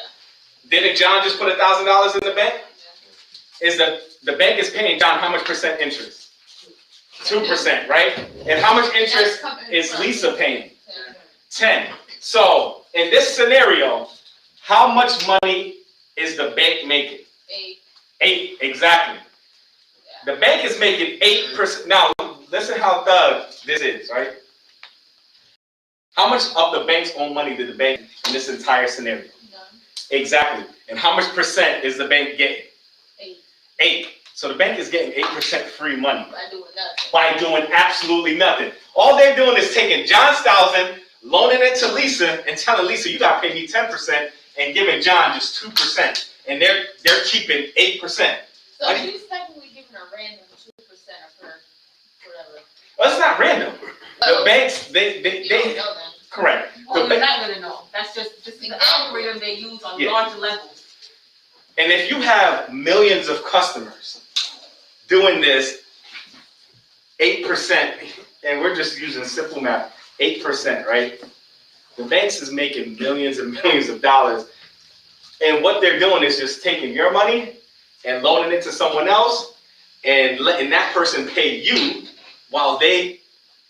Didn't John just put $1,000 in the bank? Is the bank is paying John how much percent interest? 2%, right? And how much interest is Lisa paying? 10. So in this scenario, how much money is the bank making? 8. 8, exactly. The bank is making 8%. Now, listen how thug this is, right? How much of the bank's own money did the bank in this entire scenario? None. Exactly. And how much percent is the bank getting? 8. 8. So the bank is getting 8% free money By doing nothing. by doing absolutely nothing. All they're doing is taking John's 1,000, loaning it to Lisa, and telling Lisa, you gotta pay me 10%, and giving John just 2%. And they're keeping 8%. So she's technically giving a random 2% of her whatever. Well, it's not random. The banks, You don't know them. correct. Well, The you're ba- not gonna know. That's just the algorithm they use on Yeah. larger levels. And if you have millions of customers doing this 8%, and we're just using simple math, 8%, right? The banks is making millions and millions of dollars. And what they're doing is just taking your money and loaning it to someone else and letting that person pay you while they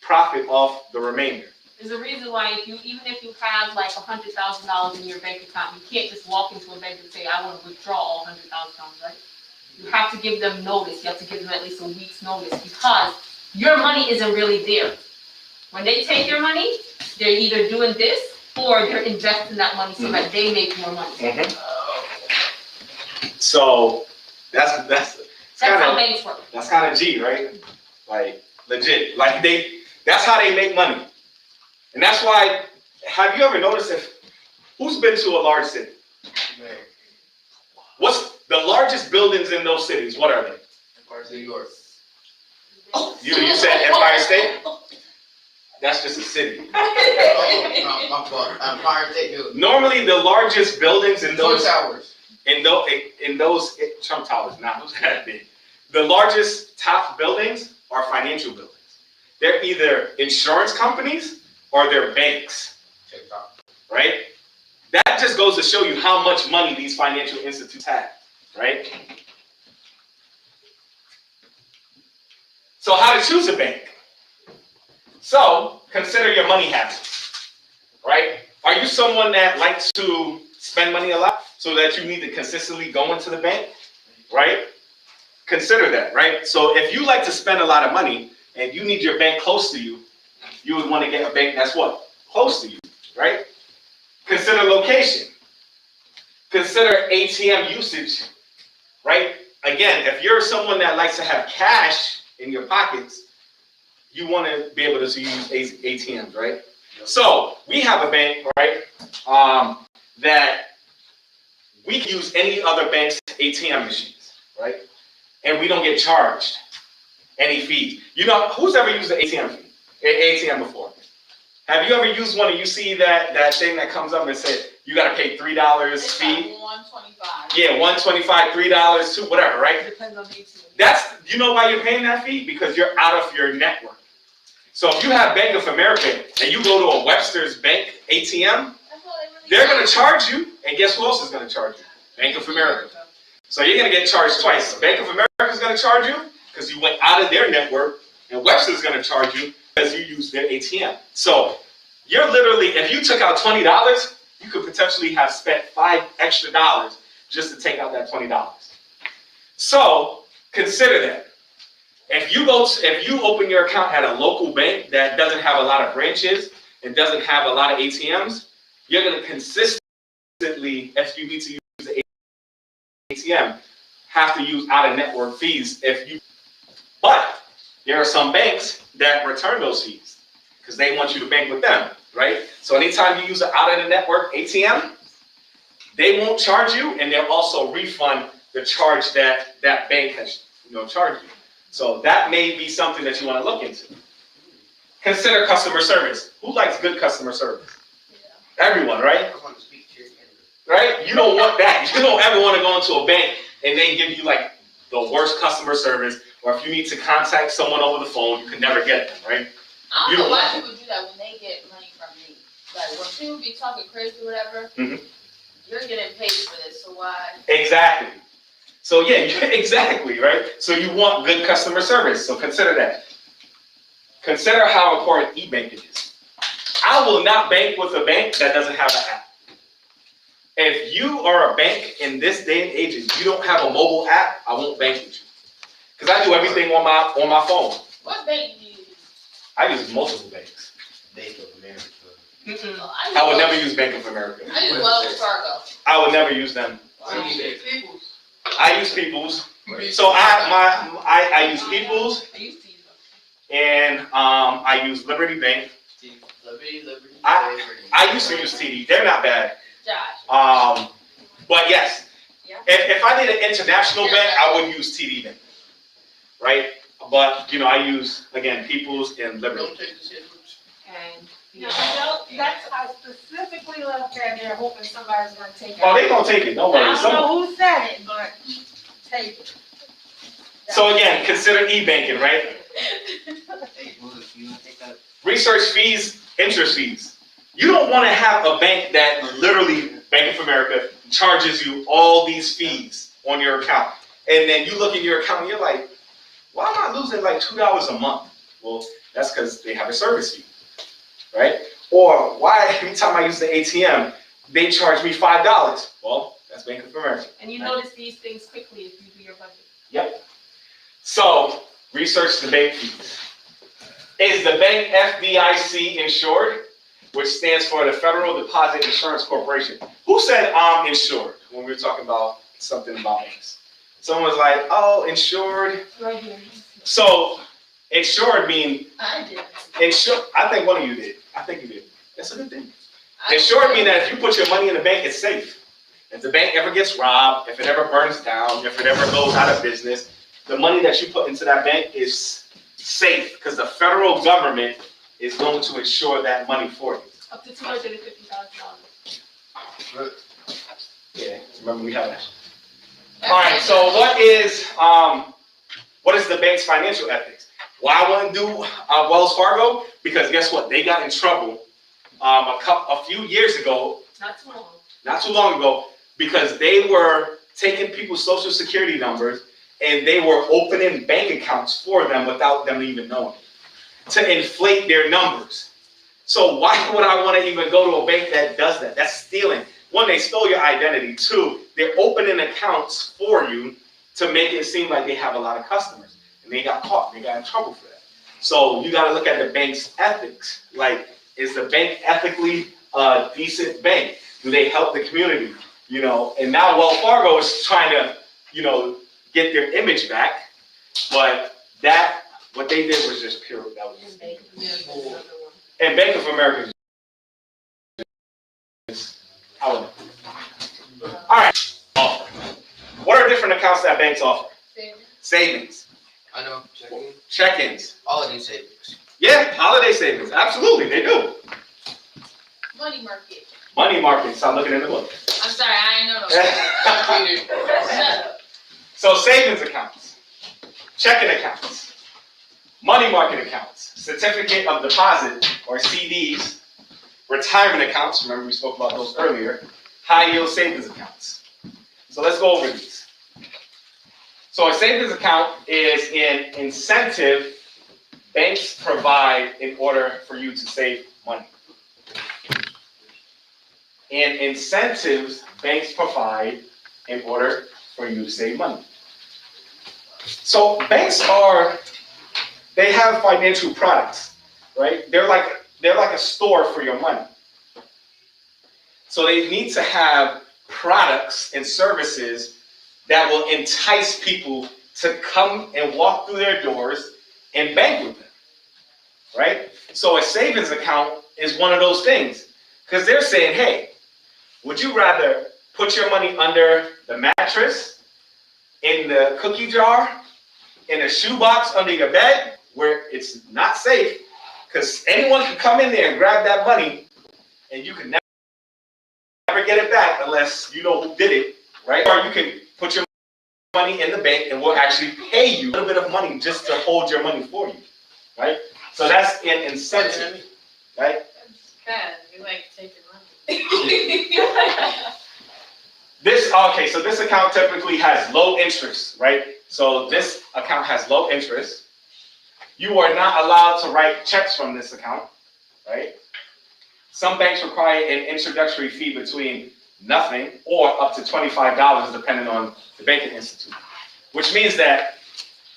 profit off the remainder. There's a reason why even if you have like $100,000 in your bank account, you can't just walk into a bank and say, I want to withdraw all $100,000, right? You have to give them notice. You have to give them at least a week's notice because your money isn't really there. When they take your money, they're either doing this or they're investing that money so that they make more money. So that's That's kinda- how banks work. That's kind of G, right? Like, legit. Like, that's how they make money. And that's why, have you ever noticed who's been to a large city? What's the largest buildings in those cities? What are they? Empire State, New York. You said Empire State? That's just a city. Oh, my fault. Empire State, New York. Normally, the largest buildings in Twin those, Towers. Trump Towers, not that big. The largest top buildings are financial buildings. They're either insurance companies or they're banks, TikTok. right? That just goes to show you how much money these financial institutes have, right? So how to choose a bank? So consider your money habits, right? Are you someone that likes to spend money a lot so that you need to consistently go into the bank, right? Consider that, right? So if you like to spend a lot of money and you need your bank close to you, you would want to get a bank that's what? Close to you, right? Consider location. Consider ATM usage, right? Again, if you're someone that likes to have cash in your pockets, you want to be able to use ATMs, right? So we have a bank, right, that we can use any other bank's ATM machines, right? And we don't get charged any fee. You know, who's ever used the ATM before? Have you ever used one and you see that thing that comes up and says you got to pay $3 It's fee? like $125. Yeah, $125, $3, $2, whatever, right? Depends on the ATM. That's, you know why you're paying that fee? Because you're out of your network. So if you have Bank of America and you go to a Webster's Bank ATM, they're going to charge you, and guess who else is going to charge you? Bank of America. So you're going to get charged twice. Bank of America is going to charge you because you went out of their network, and Webster's going to charge you because you used their ATM. So you're literally, if you took out $20, you could potentially have spent $5 extra just to take out that $20. So consider that. If you open your account at a local bank that doesn't have a lot of branches and doesn't have a lot of ATMs, you're going to consistently, if you need to use the ATM, have to use out-of-network fees. But there are some banks that return those fees because they want you to bank with them, right? So anytime you use an out-of-the-network ATM, they won't charge you, and they'll also refund the charge that bank has, charged you. So that may be something that you want to look into. Consider customer service. Who likes good customer service? Yeah. Everyone, right? I want to speak to your Right? You don't want that. You don't ever want to go into a bank and they give you like the worst customer service, or if you need to contact someone over the phone, you can never get them, right? I don't know why people do that when they get money from me. Like when people be talking crazy or whatever, you're getting paid for this, so why? Exactly. So yeah, exactly, right? So you want good customer service, so consider that. Consider how important e-banking is. I will not bank with a bank that doesn't have an app. If you are a bank in this day and age and you don't have a mobile app, I won't bank with you. Because I do everything on my phone. What bank do you use? I use multiple banks. Bank of America. I would never use Bank of America. I use Wells Fargo. I would never use them. People's. I use People's. So I use People's, I used to use them. and I use Liberty Bank. Liberty. I used to use TD. They're not bad. Josh. But yes, Yeah. if I need an international bank, I would use TD Bank, right? But I use again People's and Liberty. Don't take the sandwich. And, No, I specifically left that there hoping somebody's gonna take it. Oh, they gonna take it. Don't worry. I don't know who said it, but take it. So again, consider e-banking, right? You wanna take that? Research fees, interest fees. You don't want to have a bank that literally, Bank of America, charges you all these fees on your account. And then you look in your account and you're like, why am I losing like $2 a month? Well, that's because they have a service fee, right? Or why every time I use the ATM, they charge me $5? Well, that's Bank of America. And you notice these things quickly if you do your budget. Yep. So, research the bank fees. Is the bank FDIC insured? Which stands for the Federal Deposit Insurance Corporation. Who said I'm insured when we were talking about something about banks? Someone was like, oh, insured. Right here. So, insured means, I did. I think one of you did. I think you did. That's a good thing. Insured means that if you put your money in the bank, it's safe. If the bank ever gets robbed, if it ever burns down, if it ever goes out of business, the money that you put into that bank is safe because the federal government is going to insure that money for you. Up to $250,000. Yeah, remember we have that. All right, so what is the bank's financial ethics? Why I wouldn't do Wells Fargo? Because guess what? They got in trouble a few years ago, Not too long ago, because they were taking people's social security numbers and they were opening bank accounts for them without them even knowing it, to inflate their numbers. So why would I want to even go to a bank that does that? That's stealing. One, they stole your identity. Two, they're opening accounts for you to make it seem like they have a lot of customers. And they got caught. They got in trouble for that. So you got to look at the bank's ethics. Like, is the bank ethically a decent bank? Do they help the community? You know, and now Wells Fargo is trying to, you know, get their image back. But that, what they did was just pure. That was just bull. And Bank of America is, I don't know. All right. What are different accounts that banks offer? Savings. I know, checking. Check-ins. Holiday savings. Yeah, holiday savings. Absolutely, they do. Money market. Money market. Stop looking in the book. I'm sorry, I ain't know no. Shut up. So savings accounts, checking accounts, money market accounts, certificate of deposit or CDs, retirement accounts. Remember we spoke about those earlier. High yield savings accounts. So let's go over these. So a savings account is an incentive banks provide in order for you to save money. And incentives banks provide in order for you to save money. So banks they have financial products, right? They're like a store for your money. So they need to have products and services that will entice people to come and walk through their doors and bank with them, right? So a savings account is one of those things because they're saying, hey, would you rather put your money under the mattress, in the cookie jar, in a shoebox under your bed where it's not safe because anyone can come in there and grab that money and you can never get it back unless you know who did it, right? Or you can put your money in the bank and we'll actually pay you a little bit of money just to hold your money for you, right? So that's an incentive, right? God, you like taking money. So this account typically has low interest, right? So this account has low interest. You are not allowed to write checks from this account, right? Some banks require an introductory fee between nothing or up to $25 depending on the banking institute, which means that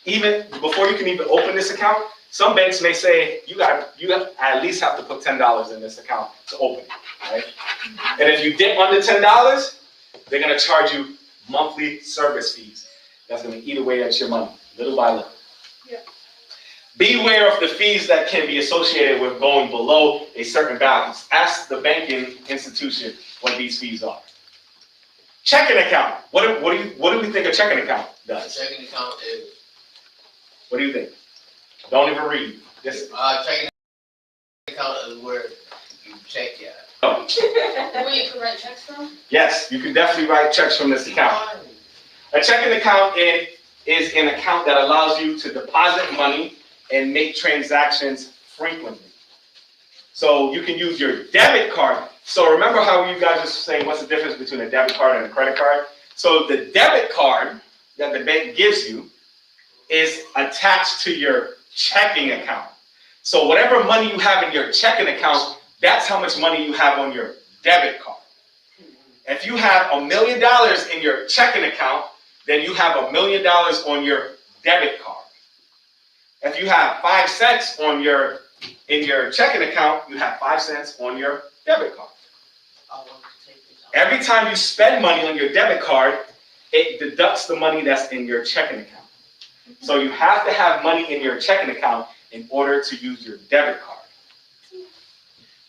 even before you can even open this account, some banks may say you at least have to put $10 in this account to open it, right? And if you dip under $10, they're going to charge you monthly service fees. That's going to eat away at your money, little by little. Yeah. Beware of the fees that can be associated with going below a certain balance. Ask the banking institution what these fees are. Checking account. What do we think a checking account does? Checking account is. What do you think? Don't even read. Just Checking account is where you check your. Where you can write checks from? Yes, you can definitely write checks from this account. A checking account is an account that allows you to deposit money and make transactions frequently. So you can use your debit card. So remember how you guys were saying what's the difference between a debit card and a credit card? So the debit card that the bank gives you is attached to your checking account. So whatever money you have in your checking account, that's how much money you have on your debit card. If you have $1 million in your checking account, then you have $1 million on your debit card. If you have 5 cents in your checking account, you have 5 cents on your debit card. Every time you spend money on your debit card, it deducts the money that's in your checking account. So you have to have money in your checking account in order to use your debit card.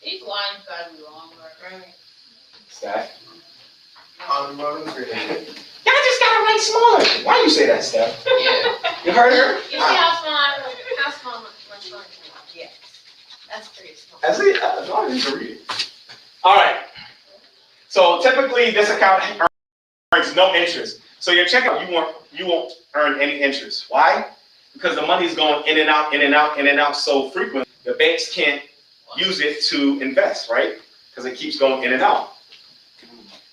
These lines gotta be longer, right? Steph? On the road. Y'all just gotta write smaller. Why you say that, Steph? Yeah. You heard her? You see how small my son is? Yes. That's pretty small. As long as you can read it. All right. So typically this account earns no interest. So your checkout, you won't earn any interest. Why? Because the money's going in and out, in and out, in and out so frequently, the banks can't use it to invest, right? Because it keeps going in and out.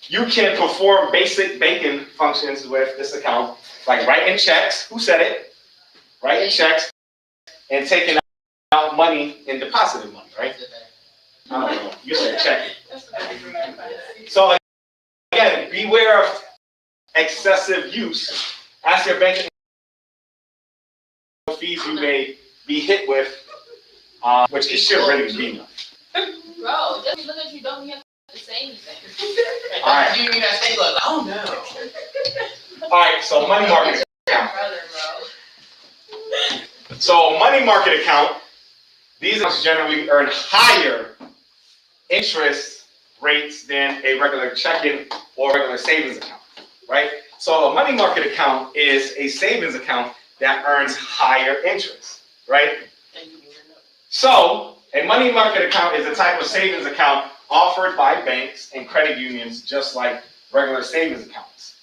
you can perform basic banking functions with this account, like writing checks. Who said it? Writing checks and taking out money and depositing money, right? I don't know. You said check. So again, beware of excessive use. Ask your banking fees you may be hit with, which it should really be. Bro, just look at you, don't have to say anything. All right. You gotta say like, oh no. All right, so money market account. So money market account, these accounts generally earn higher interest rates than a regular checking or regular savings account, right? So a money market account is a savings account that earns higher interest, right? So a money market account is a type of savings account offered by banks and credit unions, just like regular savings accounts.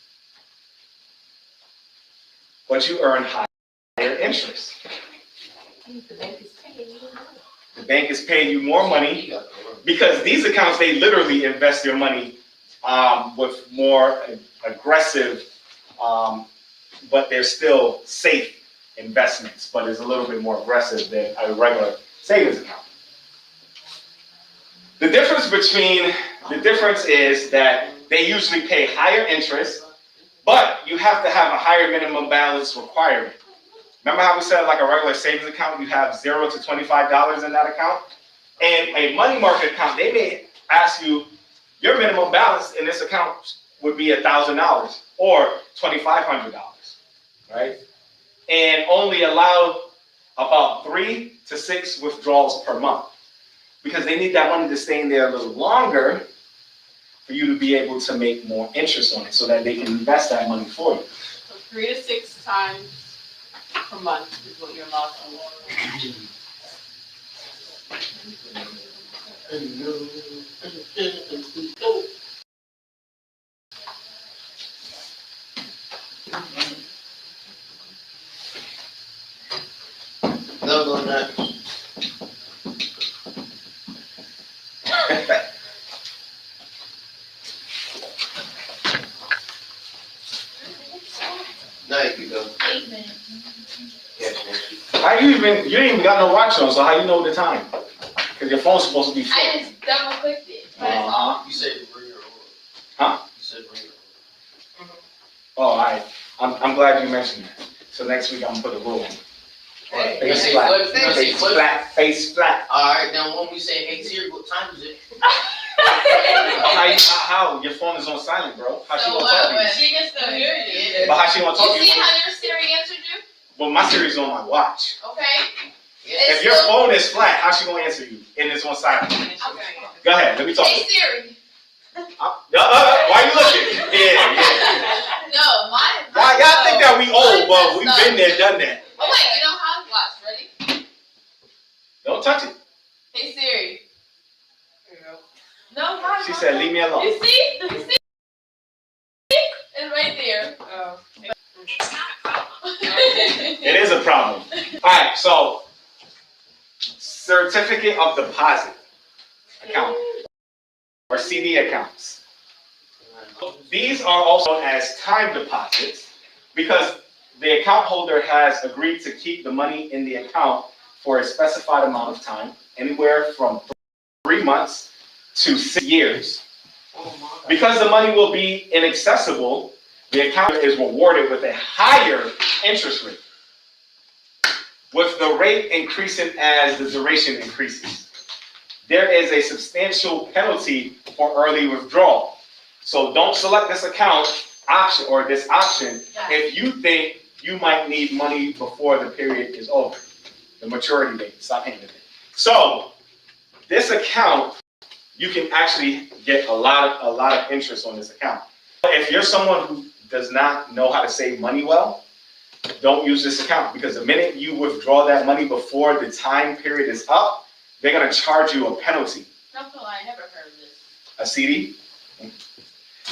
But you earn higher interest. The bank is paying you more money because these accounts, they literally invest your money with more aggressive, but they're still safe investments, but it's a little bit more aggressive than a regular savings account. The difference is that they usually pay higher interest, but you have to have a higher minimum balance requirement. Remember how we said like a regular savings account, you have $0 to $25 in that account? And a money market account, they may ask you, your minimum balance in this account would be $1,000 or $2,500, right? And only allow about 3 to 6 withdrawals per month because they need that money to stay in there a little longer for you to be able to make more interest on it so that they can invest that money for you. So 3 to 6 times per month is what you're allowed to do. No, not. Now you can go. 8 minutes. Yes, How you ain't even got no watch on, so how you know the time? Because your phone's supposed to be full. I just double clicked it. That's all. You said ringer. Huh? You said ringer. Oh, all right. I'm glad you mentioned that. So next week I'm gonna put a rule on it. Hey, Face hey, flat. flip, flip, Face flip. flat. Face flat. Alright, now when we say, hey Siri, what time is it? How? Your phone is on silent, bro. How she So gonna talk to you? she can still hear you. But how she gonna talk to You you? see how your Siri answered you? Well, my Siri's on my watch. Okay. If your phone is flat, how's she gonna answer you? And it's on silent. Okay. Go ahead. Let me talk. Hey Siri. Why you looking? Yeah. No, my. Why y'all think that we old, but we've been there, done that. Oh wait, you know how? Watch. Ready? Don't touch it. Hey Siri. No, mine. She said, leave me alone. You see? You see? It's right there. Oh. It is a problem. All right, so certificate of deposit account or CD accounts. These are also known as time deposits because the account holder has agreed to keep the money in the account for a specified amount of time, anywhere from 3 months to 6 years. Because the money will be inaccessible, the account is rewarded with a higher interest rate, with the rate increasing as the duration increases. There is a substantial penalty for early withdrawal. So don't select this account option or this option if you think you might need money before the period is over, the maturity date. Stop paying it. So this account, you can actually get a lot of interest on this account. If you're someone who does not know how to save money well, don't use this account because the minute you withdraw that money before the time period is up, they're going to charge you a penalty. No, I never heard of this. A CD?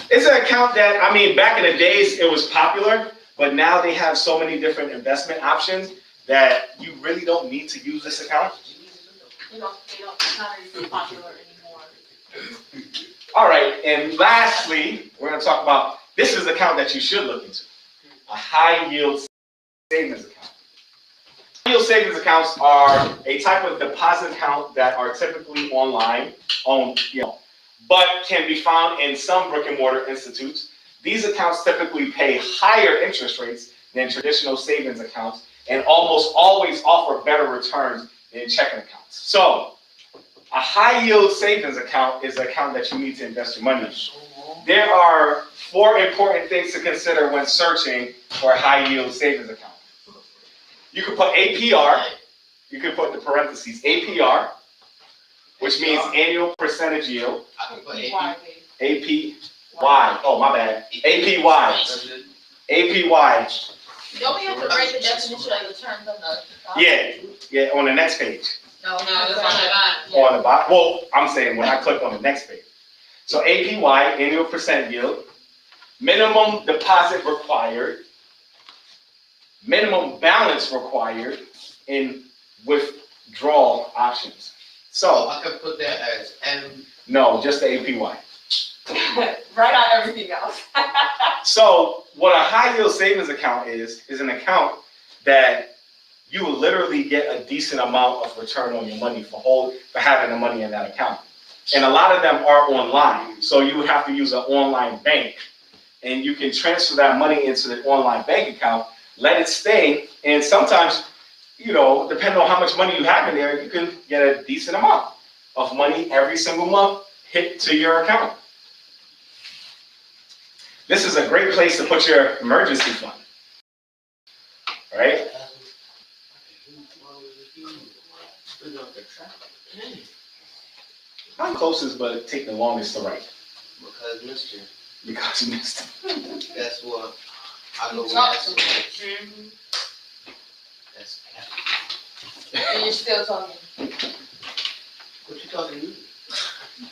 It's an account that, I mean, back in the days it was popular, but now they have so many different investment options that you really don't need to use this account. It's not as popular anymore. All right, and lastly, we're gonna talk about, this is an account that you should look into. A high yield savings account. High yield savings accounts are a type of deposit account that are typically online, but can be found in some brick and mortar institutes. These accounts typically pay higher interest rates than traditional savings accounts and almost always offer better returns than checking accounts. So, a high yield savings account is an account that you need to invest your money in. There are 4 important things to consider when searching for a high yield savings account. You could put APR, you could put the parentheses APR, which means annual percentage yield. I can put AP. APY, oh my bad, APY, APY. Don't we have to write the definition of the terms on the? Yeah, on the next page. No, No, that's on the bottom. On the bottom, well, I'm saying when I click on the next page. So APY, annual percent yield, minimum deposit required, minimum balance required, and withdrawal options. So, I can put that as M. no, just the APY. Write out everything else. So, what a high yield savings account is an account that you will literally get a decent amount of return on your money for having the money in that account. And a lot of them are online, so you would have to use an online bank, and you can transfer that money into the online bank account, let it stay, and sometimes, depending on how much money you have in there, you can get a decent amount of money every single month hit to your account. This is a great place to put your emergency fund, right? How close is but take the longest to write? Because Mr. Because you missed it. That's what I know. Talk to me. That's And you're still talking. what you talking to me?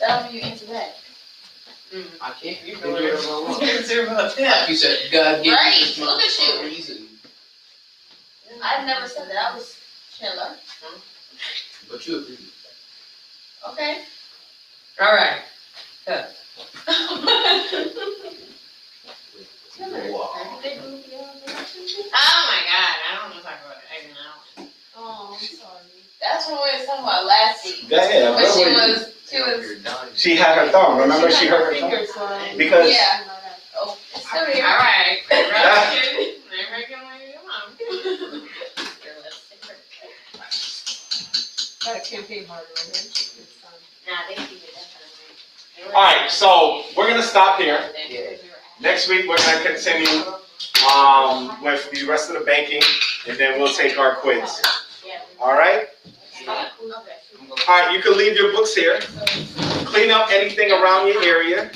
That'll be you answer back. I can't. You do know whatever I want. about Like you said, God gave Right, me this look month at for you. a reason. I never said that. I was chilling. But you agree. Okay. All right. Wow. Oh my God, I don't want to talk about it. I know. Oh, I'm sorry. That's what we were talking about last week. Yeah, But she You're was. done. she had her thumb. Remember, she hurt her thumb Fingers, so. because Yeah. Oh, it's still here. All right. Got a campaign harder right here. It's, Nah, they keep it definitely. All right, so we're gonna stop here. Yeah. Next week we're gonna continue with the rest of the banking, and then we'll take our quiz. All right. All right, you can leave your books here. Clean up anything around your area.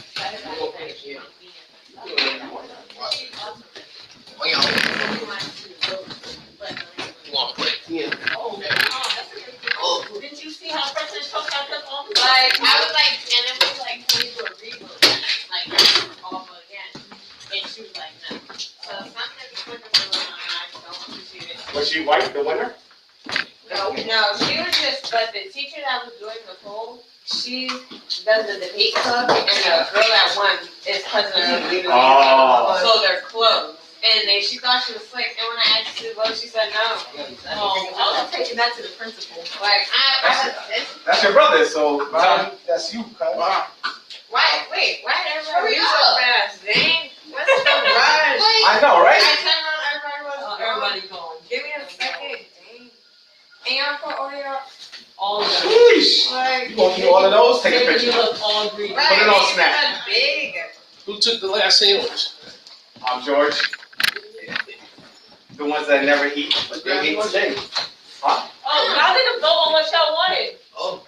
Oh, y'all. You want to play? Yeah. Oh. Did you see how President Trump got them all? Like, I was like, and it was like, can we do a reboot? Like, all again. And she was like, no. So something is quicker than and I don't appreciate it. Was she white, the winner? No, she was just, but the teacher that was doing the poll, she does the debate club, and the girl that won is president of the Oh. So they're close. And she thought she was slick, and when I asked her to vote, she said no. I was taking that to the principal. Like, That's your brother, so that's you, cuz. why did everybody Hurry use so up. fast? Dang. What's the rush? I know, I right? turned around, everybody was gone. Everybody gone. Give me a second. Dang. And y'all put Oreo. All of them. Sheesh. Like, You gonna eat all of those? Take a Making picture. you look all green. right, Put it on making Snap. it big. Who took the last sandwich? I'm George. The ones that never eat, but they eat today. Huh? Oh, y'all didn't vote on what y'all wanted. Oh.